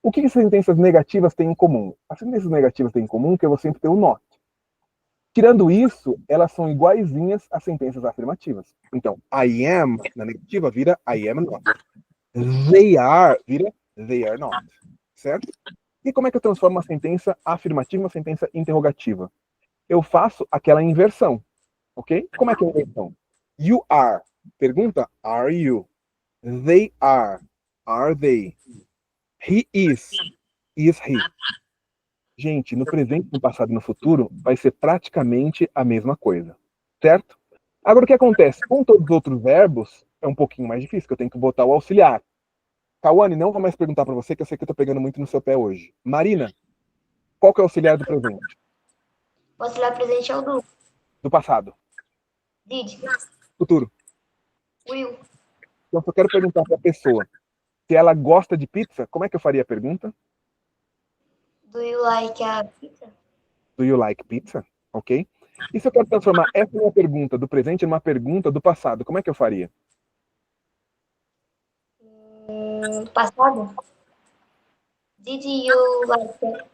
O que as sentenças negativas têm em comum? As sentenças negativas têm em comum que eu vou sempre ter o not. Tirando isso, elas são iguaizinhas às sentenças afirmativas. Então, I am, na negativa, vira I am not. They are, vira they are not. Certo? E como é que eu transformo uma sentença afirmativa em uma sentença interrogativa? Eu faço aquela inversão. Ok? Como é que é a inversão? You are. Pergunta, are you? They are. Are they? He is he? Gente, no presente, no passado e no futuro, vai ser praticamente a mesma coisa. Certo? Agora, o que acontece? Com todos os outros verbos, é um pouquinho mais difícil, que eu tenho que botar o auxiliar. Cauane, não vou mais perguntar para você, que eu sei que eu tô pegando muito no seu pé hoje. Marina, qual que é o auxiliar do presente? O auxiliar presente é o do. Do passado? Did. Futuro? Will. Então, se eu quero perguntar para a pessoa se ela gosta de pizza, como é que eu faria a pergunta? Do you like a pizza? Do you like pizza? Ok? E se eu quero transformar essa minha pergunta do presente numa pergunta do passado, como é que eu faria? Passado? Did you like it?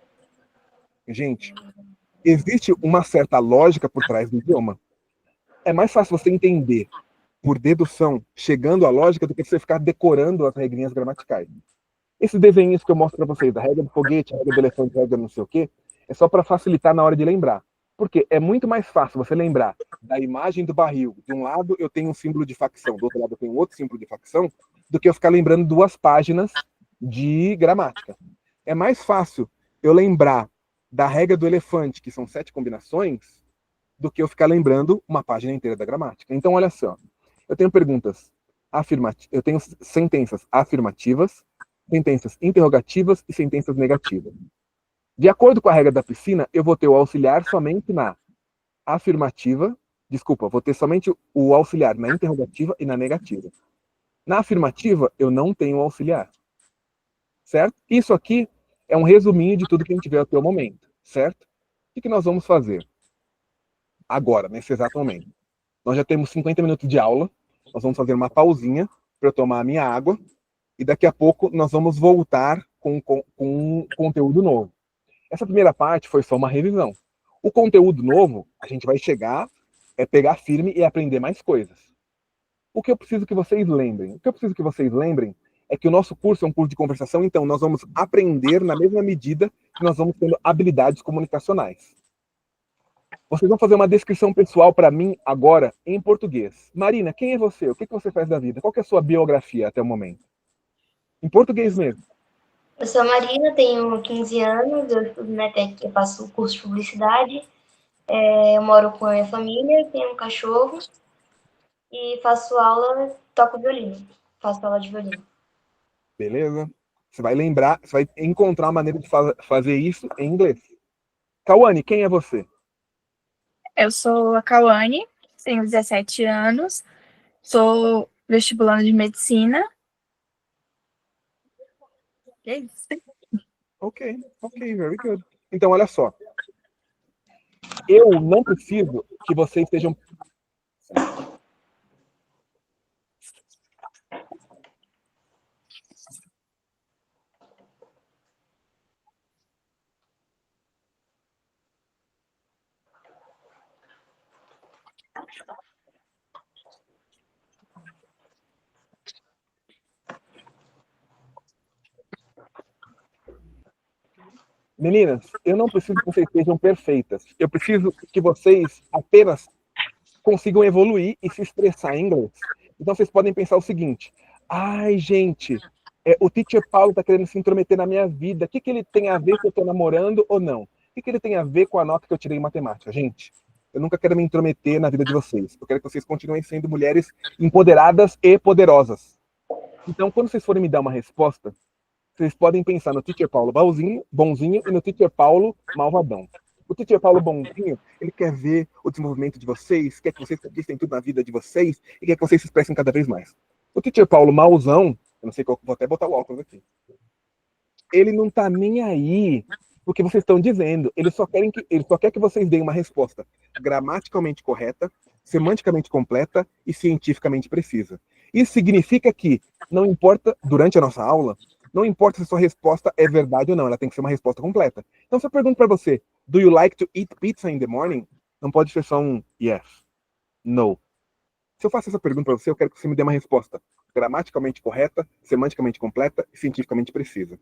Gente, existe uma certa lógica por trás do idioma. É mais fácil você entender por dedução, chegando à lógica, do que você ficar decorando as regrinhas gramaticais. Esses desenhos que eu mostro para vocês, a regra do foguete, a regra do elefante, a regra não sei o quê, é só para facilitar na hora de lembrar. Porque é muito mais fácil você lembrar da imagem do barril. De um lado eu tenho um símbolo de facção, do outro lado eu tenho outro símbolo de facção, do que eu ficar lembrando 2 páginas de gramática. É mais fácil eu lembrar da regra do elefante, que são 7 combinações, do que eu ficar lembrando uma página inteira da gramática. Então, olha só. Eu tenho perguntas afirmativas, eu tenho sentenças afirmativas, sentenças interrogativas e sentenças negativas. De acordo com a regra da piscina, eu vou ter o auxiliar somente na afirmativa, vou ter somente o auxiliar na interrogativa e na negativa. Na afirmativa, eu não tenho o auxiliar. Certo? Isso aqui é um resuminho de tudo que a gente vê até o momento. Certo? O que nós vamos fazer agora, nesse exato momento? Nós já temos 50 minutos de aula. Nós vamos fazer uma pausinha para eu tomar a minha água. E daqui a pouco nós vamos voltar com um conteúdo novo. Essa primeira parte foi só uma revisão. O conteúdo novo, a gente vai chegar, pegar firme e aprender mais coisas. O que eu preciso que vocês lembrem? O que eu preciso que vocês lembrem é que o nosso curso é um curso de conversação, então nós vamos aprender na mesma medida que nós vamos tendo habilidades comunicacionais. Vocês vão fazer uma descrição pessoal para mim agora em português. Marina, quem é você? O que você faz da vida? Qual que é a sua biografia até o momento? Em português mesmo. Eu sou a Marina, tenho 15 anos, eu estudo na ETEC, eu faço o curso de publicidade. Eu moro com a minha família, tenho um cachorro e faço aula, toco violino. Faço aula de violino. Beleza? Você vai lembrar, você vai encontrar uma maneira de fazer isso em inglês. Cauane, quem é você? Eu sou a Cauane, tenho 17 anos, sou vestibulanda de medicina. É isso. Ok, very good. Então, olha só. Eu não preciso que vocês sejam... Meninas, eu não preciso que vocês sejam perfeitas. Eu preciso que vocês apenas consigam evoluir e se expressar em inglês. Então vocês podem pensar o seguinte: ai, gente, o teacher Paulo está querendo se intrometer na minha vida. O que ele tem a ver se eu estou namorando ou não? O que ele tem a ver com a nota que eu tirei em matemática? Gente, eu nunca quero me intrometer na vida de vocês. Eu quero que vocês continuem sendo mulheres empoderadas e poderosas. Então, quando vocês forem me dar uma resposta, vocês podem pensar no teacher Paulo bonzinho e no teacher Paulo malvadão. O teacher Paulo bonzinho, ele quer ver o desenvolvimento de vocês, quer que vocês conquistem tudo na vida de vocês e quer que vocês se expressem cada vez mais. O teacher Paulo mauzão, eu não sei qual, vou até botar o óculos aqui. Ele não tá nem aí porque vocês estão dizendo. Ele só quer que vocês deem uma resposta gramaticalmente correta, semanticamente completa e cientificamente precisa. Isso significa que não importa, durante a nossa aula, não importa se a sua resposta é verdade ou não, ela tem que ser uma resposta completa. Então, se eu pergunto para você, do you like to eat pizza in the morning? Não pode ser só um yes, no. Se eu faço essa pergunta para você, eu quero que você me dê uma resposta gramaticalmente correta, semanticamente completa e cientificamente precisa.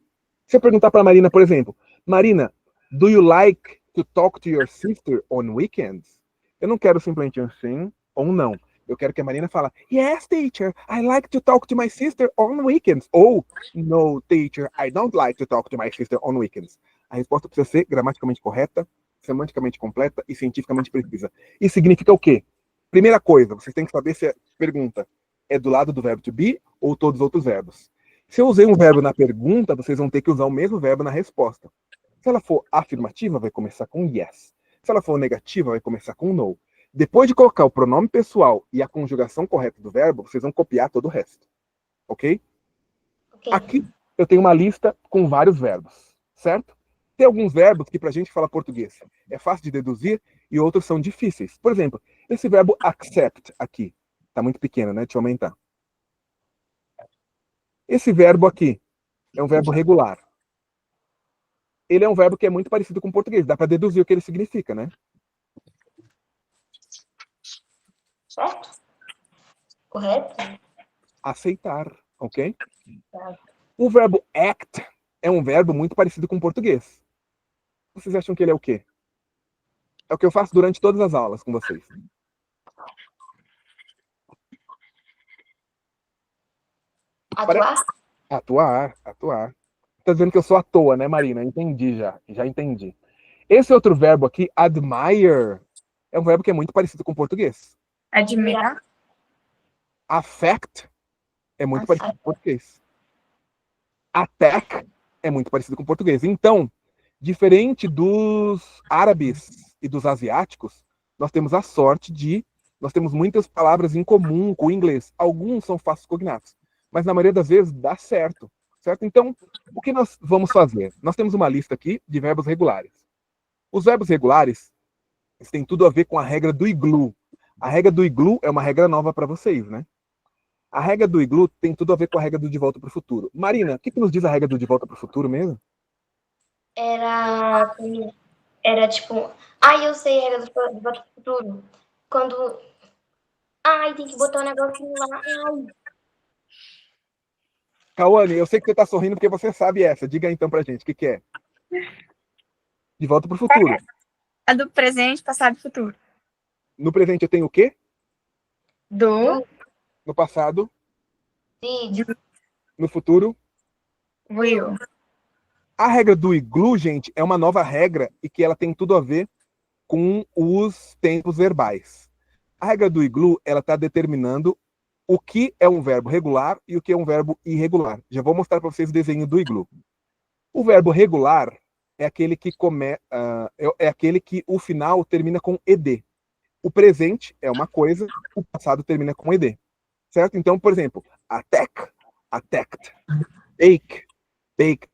Se eu perguntar para a Marina, por exemplo, Marina, do you like to talk to your sister on weekends? Eu não quero simplesmente um sim ou um não. Eu quero que a Marina fale, yes, teacher, I like to talk to my sister on weekends. Ou, no, teacher, I don't like to talk to my sister on weekends. A resposta precisa ser gramaticalmente correta, semanticamente completa e cientificamente precisa. Isso significa o quê? Primeira coisa, vocês têm que saber se a pergunta é do lado do verbo to be ou todos os outros verbos. Se eu usei um verbo na pergunta, vocês vão ter que usar o mesmo verbo na resposta. Se ela for afirmativa, vai começar com yes. Se ela for negativa, vai começar com no. Depois de colocar o pronome pessoal e a conjugação correta do verbo, vocês vão copiar todo o resto. Ok? Aqui eu tenho uma lista com vários verbos, certo? Tem alguns verbos que, pra gente falar português, é fácil de deduzir e outros são difíceis. Por exemplo, esse verbo accept aqui. Tá muito pequeno, né? Deixa eu aumentar. Esse verbo aqui é um verbo regular. Ele é um verbo que é muito parecido com o português. Dá para deduzir o que ele significa, né? Certo? Correto? Aceitar, ok? Tá. O verbo act é um verbo muito parecido com o português. Vocês acham que ele é o quê? É o que eu faço durante todas as aulas com vocês. Atuar? Atuar. Tá dizendo que eu sou à toa, né, Marina? Entendi já entendi. Esse outro verbo aqui, admire, é um verbo que é muito parecido com o português. Admirar. Affect é muito parecido com o português. Attack é muito parecido com o português. Então, diferente dos árabes e dos asiáticos, nós temos a sorte de... Nós temos muitas palavras em comum com o inglês. Alguns são fáceis cognatos, mas na maioria das vezes dá certo. Certo? Então, o que nós vamos fazer? Nós temos uma lista aqui de verbos regulares. Os verbos regulares têm tudo a ver com a regra do igloo. A regra do iglu é uma regra nova para vocês, né? A regra do iglu tem tudo a ver com a regra do De Volta para o Futuro. Marina, o que nos diz a regra do De Volta para o Futuro mesmo? Era, era tipo, ai, eu sei a regra do De Volta pro Futuro. Quando, ai, tem que botar um negocinho lá, ai. Cauane, eu sei que você tá sorrindo porque você sabe essa. Diga então pra gente, o que é? De Volta para o Futuro. A do presente, passado e futuro. No presente eu tenho o quê? Do No passado, Vídeo. no futuro. will. A regra do iglu, gente, é uma nova regra e que ela tem tudo a ver com os tempos verbais. A regra do iglu, ela está determinando o que é um verbo regular e o que é um verbo irregular. Já vou mostrar para vocês o desenho do iglu. O verbo regular é aquele que é aquele que o final termina com ed. O presente é uma coisa, o passado termina com ed. Certo? Então, por exemplo, attack, attacked, bake, baked,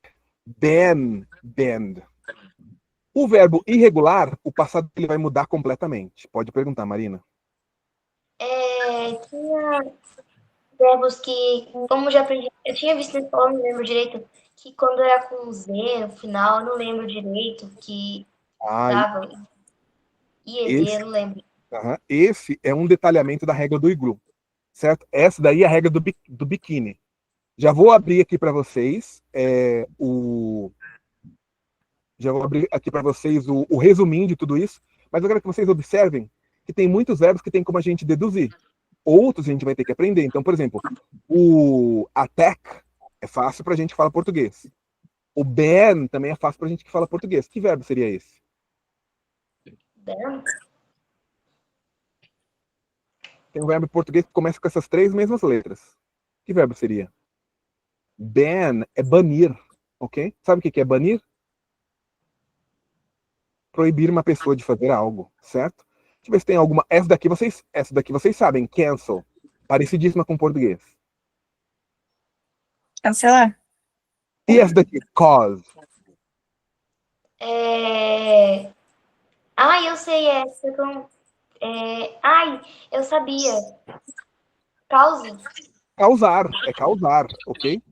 bend. O verbo irregular, o passado ele vai mudar completamente. Pode perguntar, Marina. Tinha verbos que, como já aprendi, eu tinha visto na escola, não lembro direito, que quando era com Z no final, eu não lembro direito, que dava IED, eu não lembro. Esse é um detalhamento da regra do iglu, certo? Essa daí é a regra do biquíni. Já vou abrir aqui para vocês o resuminho de tudo isso, mas eu quero que vocês observem que tem muitos verbos que tem como a gente deduzir. Outros a gente vai ter que aprender. Então, por exemplo, o attack é fácil para a gente que fala português. O ban também é fácil para a gente que fala português. Que verbo seria esse? Ban? Tem um verbo em português que começa com essas três mesmas letras. Que verbo seria? Ban é banir, ok? Sabe o que é banir? Proibir uma pessoa de fazer algo, certo? Deixa eu ver se tem alguma. Essa daqui vocês sabem. Cancel. Parecidíssima com português. Cancelar. E essa daqui? Cause. Ai, eu sei essa. Ai, eu sabia. Cause. Causar. É causar, ok?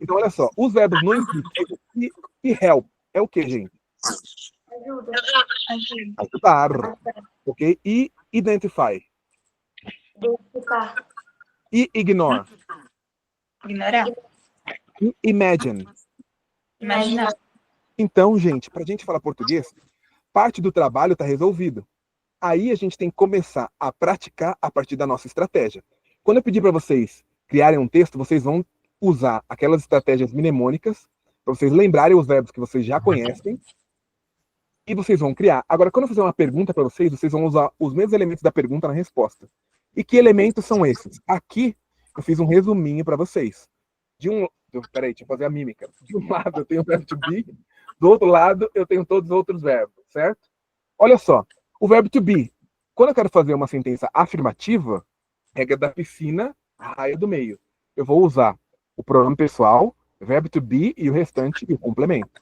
Então, olha só. Os verbos no infinitivo e help é o que, gente? Ajuda. Ajudar. Ok? E identify. Identificar. E ignore. Ignorar. E imagine. Imaginar. Então, gente, para a gente falar português, parte do trabalho está resolvido. Aí a gente tem que começar a praticar a partir da nossa estratégia. Quando eu pedir para vocês criarem um texto, vocês vão usar aquelas estratégias mnemônicas para vocês lembrarem os verbos que vocês já conhecem e vocês vão criar. Agora, quando eu fizer uma pergunta para vocês, vocês vão usar os mesmos elementos da pergunta na resposta. E que elementos são esses? Aqui eu fiz um resuminho para vocês. Peraí, deixa eu fazer a mímica. De um lado eu tenho o verbo to be, do outro lado eu tenho todos os outros verbos, certo? Olha só, o verbo to be. Quando eu quero fazer uma sentença afirmativa, regra da piscina, raia do meio. Eu vou usar o pronome pessoal, verbo to be e o restante e o complemento.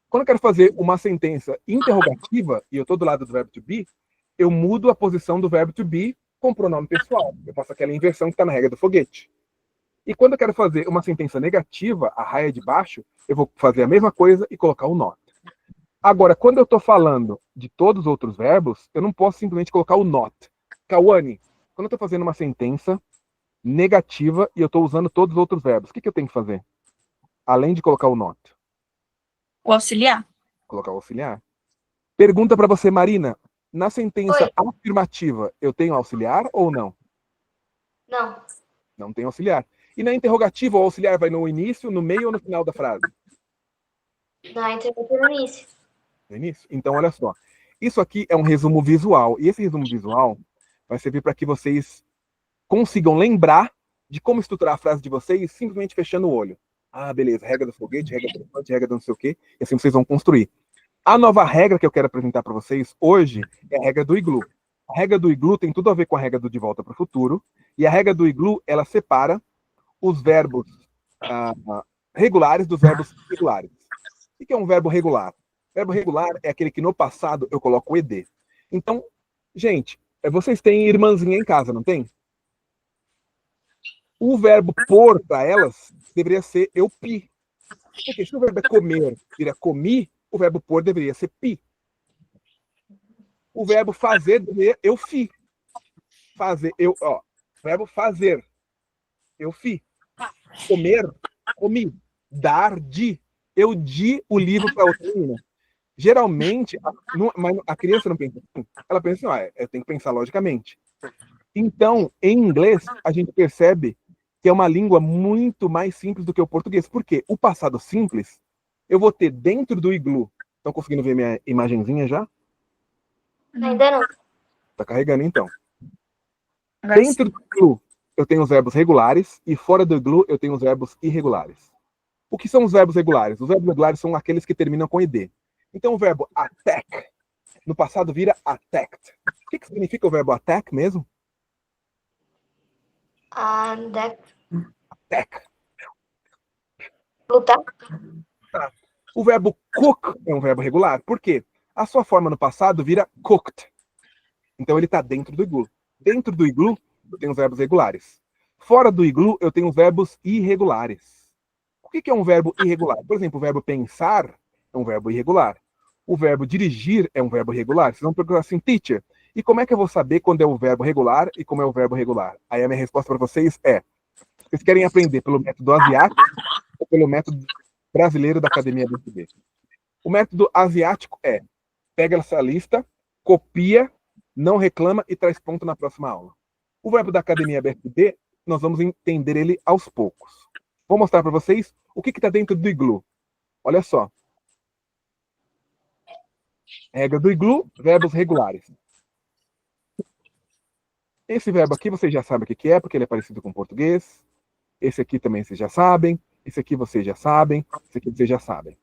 Quando eu quero fazer uma sentença interrogativa e eu estou do lado do verbo to be, eu mudo a posição do verbo to be com o pronome pessoal. Eu faço aquela inversão que está na regra do foguete. E quando eu quero fazer uma sentença negativa, a raia de baixo, eu vou fazer a mesma coisa e colocar o not. Agora, quando eu estou falando de todos os outros verbos, eu não posso simplesmente colocar o not. Cauane, quando eu estou fazendo uma sentença negativa e eu estou usando todos os outros verbos, o que eu tenho que fazer? Além de colocar o not. O auxiliar. Colocar o auxiliar. Pergunta para você, Marina. Na sentença afirmativa, eu tenho auxiliar ou não? Não. Não tem auxiliar. E na interrogativa, o auxiliar vai no início, no meio ou no final da frase? Na interrogativa no início. No início? Então, olha só. Isso aqui é um resumo visual. E esse resumo visual vai servir para que vocês consigam lembrar de como estruturar a frase de vocês simplesmente fechando o olho. Ah, beleza. Regra do foguete, regra do elefante, regra do não sei o quê. E assim vocês vão construir. A nova regra que eu quero apresentar para vocês hoje é a regra do iglu. A regra do iglu tem tudo a ver com a regra do De Volta para o Futuro. E a regra do iglu, ela separa os verbos regulares dos verbos irregulares. O que é um verbo regular? Verbo regular é aquele que no passado eu coloco o ed. Então, gente, Vocês têm irmãzinha em casa, não tem? O verbo pôr para elas deveria ser eu pi. Porque se o verbo é comer vira comi, o verbo pôr deveria ser pi. O verbo fazer deveria eu fi. Fazer, verbo fazer, eu fi. Comer, comi. Dar, di. Eu di o livro para outra menina. Geralmente, mas a criança não pensa assim. Ela pensa assim, eu tenho que pensar logicamente. Então, em inglês, a gente percebe que é uma língua muito mais simples do que o português. Por quê? O passado simples, eu vou ter dentro do iglu. Estão conseguindo ver minha imagenzinha já? Ainda não. Tá carregando, então. Agora sim. Dentro do iglu, eu tenho os verbos regulares e fora do iglu, eu tenho os verbos irregulares. O que são os verbos regulares? Os verbos regulares são aqueles que terminam com ed. Então, o verbo attack, no passado, vira attacked. O que significa o verbo attack mesmo? Attack. Lutar. Lutar. O verbo cook é um verbo regular. Por quê? A sua forma no passado vira cooked. Então, ele está dentro do iglu. Dentro do iglu, eu tenho os verbos regulares. Fora do iglu, eu tenho os verbos irregulares. O que é um verbo irregular? Por exemplo, o verbo pensar é um verbo irregular. O verbo dirigir é um verbo regular. Vocês vão perguntar assim, teacher, e como é que eu vou saber quando é o verbo regular e como é o verbo regular? Aí a minha resposta para vocês é, vocês querem aprender pelo método asiático ou pelo método brasileiro da Academia BSB? O método asiático é, pega essa lista, copia, não reclama e traz ponto na próxima aula. O verbo da Academia BSB, nós vamos entender ele aos poucos. Vou mostrar para vocês o que está dentro do iglu. Olha só. Regra do iglu, verbos regulares. Esse verbo aqui vocês já sabem o que é, porque ele é parecido com o português. Esse aqui também vocês já sabem. Esse aqui vocês já sabem. Esse aqui vocês já sabem.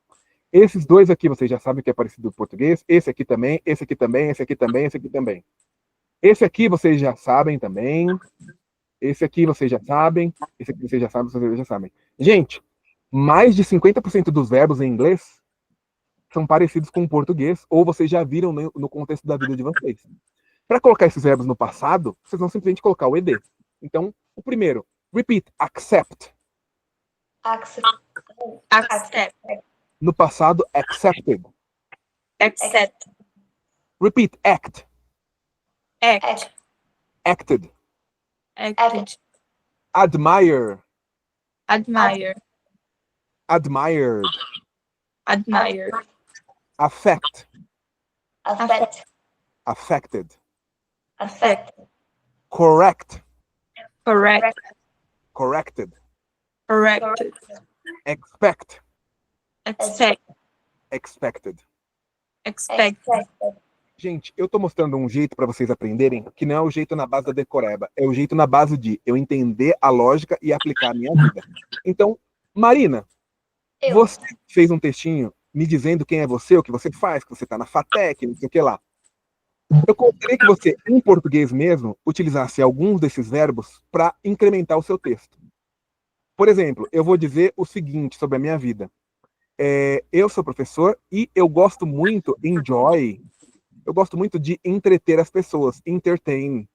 Esses dois aqui vocês já sabem que é parecido com o português. Esse aqui também, esse aqui também, esse aqui também, esse aqui também. Esse aqui vocês já sabem também. Esse aqui vocês já sabem. Esse aqui vocês já sabem, vocês já sabem. Gente, mais de 50% dos verbos em inglês são parecidos com o português, ou vocês já viram no contexto da vida de vocês. Para colocar esses verbos no passado, vocês vão simplesmente colocar o ed. Então, o primeiro, repeat, accept. Accept. No passado, accepted. Accept. Repeat, act. Act. Acted. Acted. Admire. Admire. Admired. Admire. Affect. Affect. Affected. Affect. Correct. Correct. Corrected. Corrected. Expect. Expect. Expected. Expect. Gente, eu tô mostrando um jeito para vocês aprenderem que não é o jeito na base da decoreba, é o jeito na base de eu entender a lógica e aplicar a minha vida. Então, Marina, você fez um textinho me dizendo quem é você, o que você faz, que você tá na FATEC, não sei o que lá. Eu gostaria que você, em português mesmo, utilizasse alguns desses verbos para incrementar o seu texto. Por exemplo, eu vou dizer o seguinte sobre a minha vida. Eu sou professor e eu gosto muito, eu gosto muito de entreter as pessoas, entertain.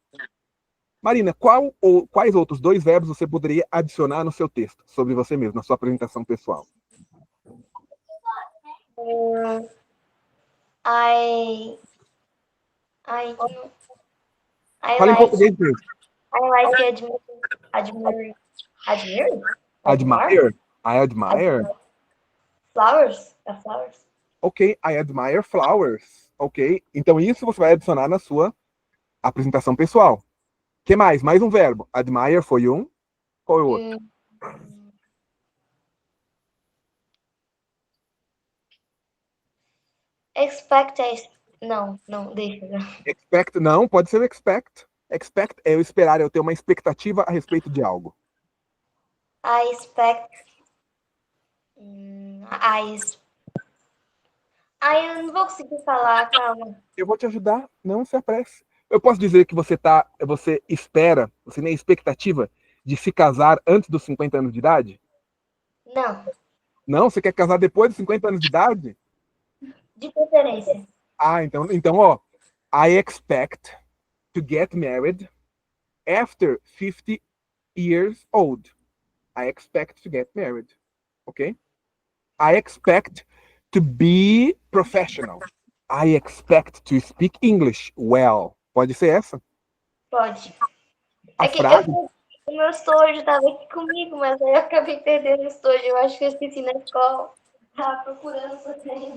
Marina, quais outros dois verbos você poderia adicionar no seu texto, sobre você mesmo, na sua apresentação pessoal? Fala em português mesmo. I like admire. Admire? I admire? Flowers? Flowers. Ok, I admire flowers. Ok, então isso você vai adicionar na sua apresentação pessoal. O que mais? Mais um verbo. Admire foi um. Qual é o outro? Expect. Não, deixa. Expect, não, pode ser expect. Expect é eu esperar, eu ter uma expectativa a respeito de algo. I expect. Eu não vou conseguir falar, calma. Eu vou te ajudar, não se apresse. Eu posso dizer que você espera, você tem a expectativa de se casar antes dos 50 anos de idade? Não. Não? Você quer casar depois dos 50 anos de idade? De preferência. Ah, então, ó. I expect to get married after 50 years old. I expect to get married. Ok? I expect to be professional. I expect to speak English well. Pode ser essa? Pode. A É que frase. o meu estojo estava aqui comigo, mas aí eu acabei perdendo o estojo. Eu acho que eu esqueci na escola. Tava procurando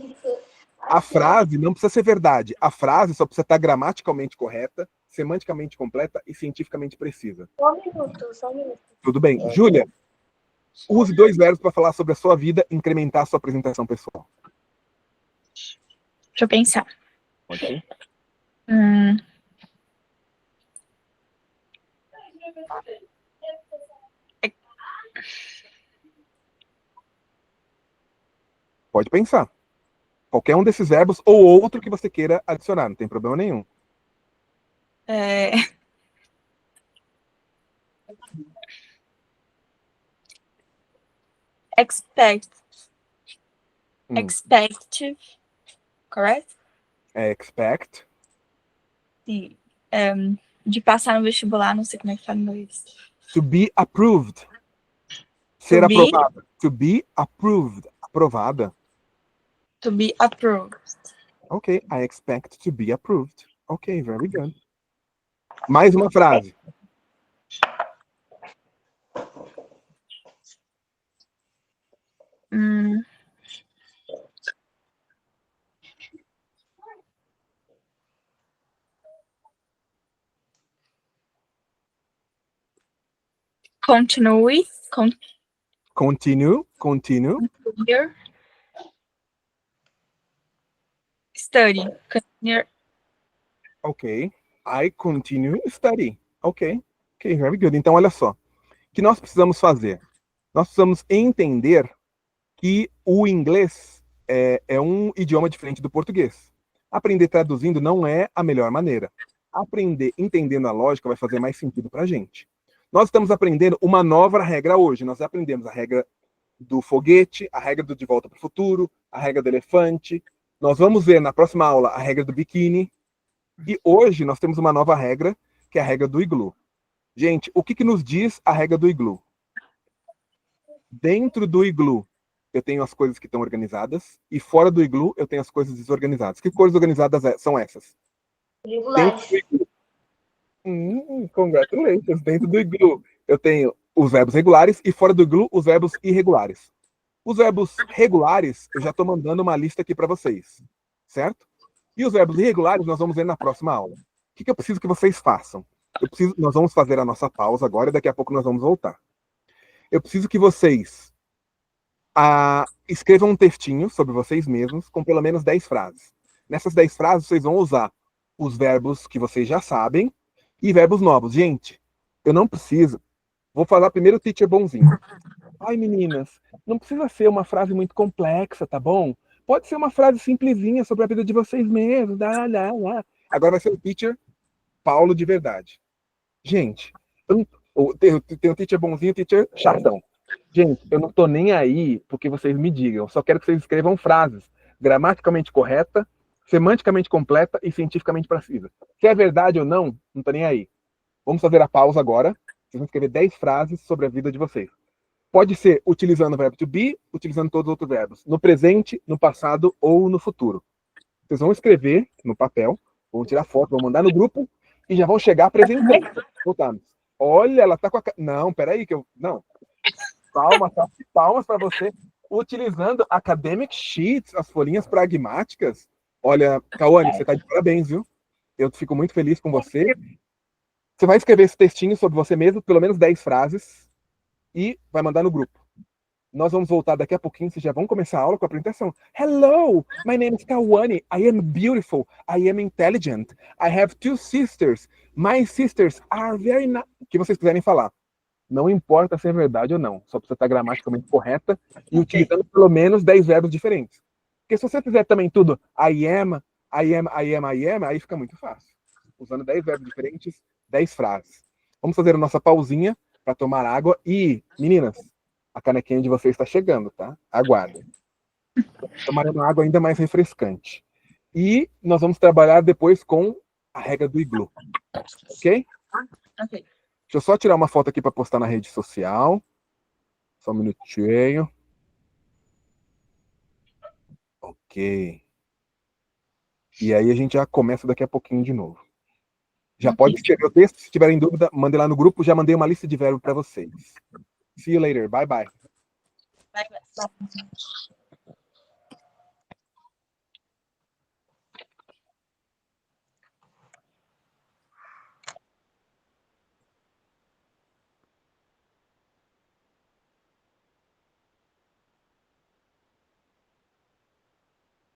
isso. A frase não precisa ser verdade. A frase só precisa estar gramaticalmente correta, semanticamente completa e cientificamente precisa. Só um minuto. Tudo bem. Júlia, use 2 verbos para falar sobre a sua vida e incrementar a sua apresentação pessoal. Deixa eu pensar. Pode ser? Pode pensar. Qualquer um desses verbos ou outro que você queira adicionar, não tem problema nenhum. Expect. Expective. Correct? Expect. Sim. De passar no vestibular, não sei como é que fala em inglês. To be approved. Ser aprovada. To be approved. Aprovada. To be approved. Ok, I expect to be approved. Ok, very good. Mais uma frase. Continue. Continue. Continue. Study. Continue. Ok. I continue study. Ok, very good. Então, olha só. O que nós precisamos fazer? Nós precisamos entender que o inglês é um idioma diferente do português. Aprender traduzindo não é a melhor maneira. Aprender entendendo a lógica vai fazer mais sentido para a gente. Nós estamos aprendendo uma nova regra hoje. Nós aprendemos a regra do foguete, a regra do De Volta para o Futuro, a regra do elefante. Nós vamos ver na próxima aula a regra do biquíni. E hoje nós temos uma nova regra, que é a regra do iglu. Gente, o que nos diz a regra do iglu? Dentro do iglu, eu tenho as coisas que estão organizadas, e fora do iglu, eu tenho as coisas desorganizadas. Que coisas organizadas são essas? Regulares. Congratulations. Dentro do iglu, eu tenho os verbos regulares, e fora do iglu, os verbos irregulares. Os verbos regulares, eu já estou mandando uma lista aqui para vocês, certo? E os verbos irregulares nós vamos ver na próxima aula. O que eu preciso que vocês façam? Nós vamos fazer a nossa pausa agora, e daqui a pouco nós vamos voltar. Eu preciso que vocês escrevam um textinho sobre vocês mesmos, com pelo menos 10 frases. Nessas 10 frases, vocês vão usar os verbos que vocês já sabem e verbos novos. Gente, eu não preciso. Vou falar primeiro o teacher bonzinho. Ai, meninas, não precisa ser uma frase muito complexa, tá bom? Pode ser uma frase simplesinha sobre a vida de vocês mesmos. Agora vai ser o teacher Paulo de verdade. Gente, tem o teacher bonzinho e o teacher chatão. Gente, eu não tô nem aí porque vocês me digam. Eu só quero que vocês escrevam frases gramaticalmente correta, semanticamente completa e cientificamente precisa. Se é verdade ou não, não tô nem aí. Vamos fazer a pausa agora. Vocês vão escrever 10 frases sobre a vida de vocês. Pode ser utilizando o verbo to be, utilizando todos os outros verbos. No presente, no passado ou no futuro. Vocês vão escrever no papel, vão tirar foto, vão mandar no grupo e já vão chegar apresentando. Voltamos. Olha, ela tá com a... Não, peraí que eu... Não. Palmas para você. Utilizando academic sheets, as folhinhas pragmáticas. Olha, Cauane, você tá de parabéns, viu? Eu fico muito feliz com você. Você vai escrever esse textinho sobre você mesmo, pelo menos 10 frases, e vai mandar no grupo. Nós vamos voltar daqui a pouquinho, vocês já vão começar a aula com a apresentação. Hello, my name is Cauane. I am beautiful. I am intelligent. I have 2 sisters. My sisters are very nice. O que vocês quiserem falar. Não importa se é verdade ou não. Só precisa estar gramaticalmente correta e utilizando pelo menos 10 verbos diferentes. Porque se você fizer também tudo I am, aí fica muito fácil. Usando 10 verbos diferentes, 10 frases. Vamos fazer a nossa pausinha para tomar água. E, meninas, a canequinha de vocês está chegando, tá? Aguardem. Tomar uma água ainda mais refrescante. E nós vamos trabalhar depois com a regra do iglu. Ok? Ok. Deixa eu só tirar uma foto aqui para postar na rede social. Só um minutinho. Ok. E aí a gente já começa daqui a pouquinho de novo. Já pode escrever o texto. Se tiverem dúvida, mandem lá no grupo. Já mandei uma lista de verbo para vocês. See you later. Bye, bye. Vai.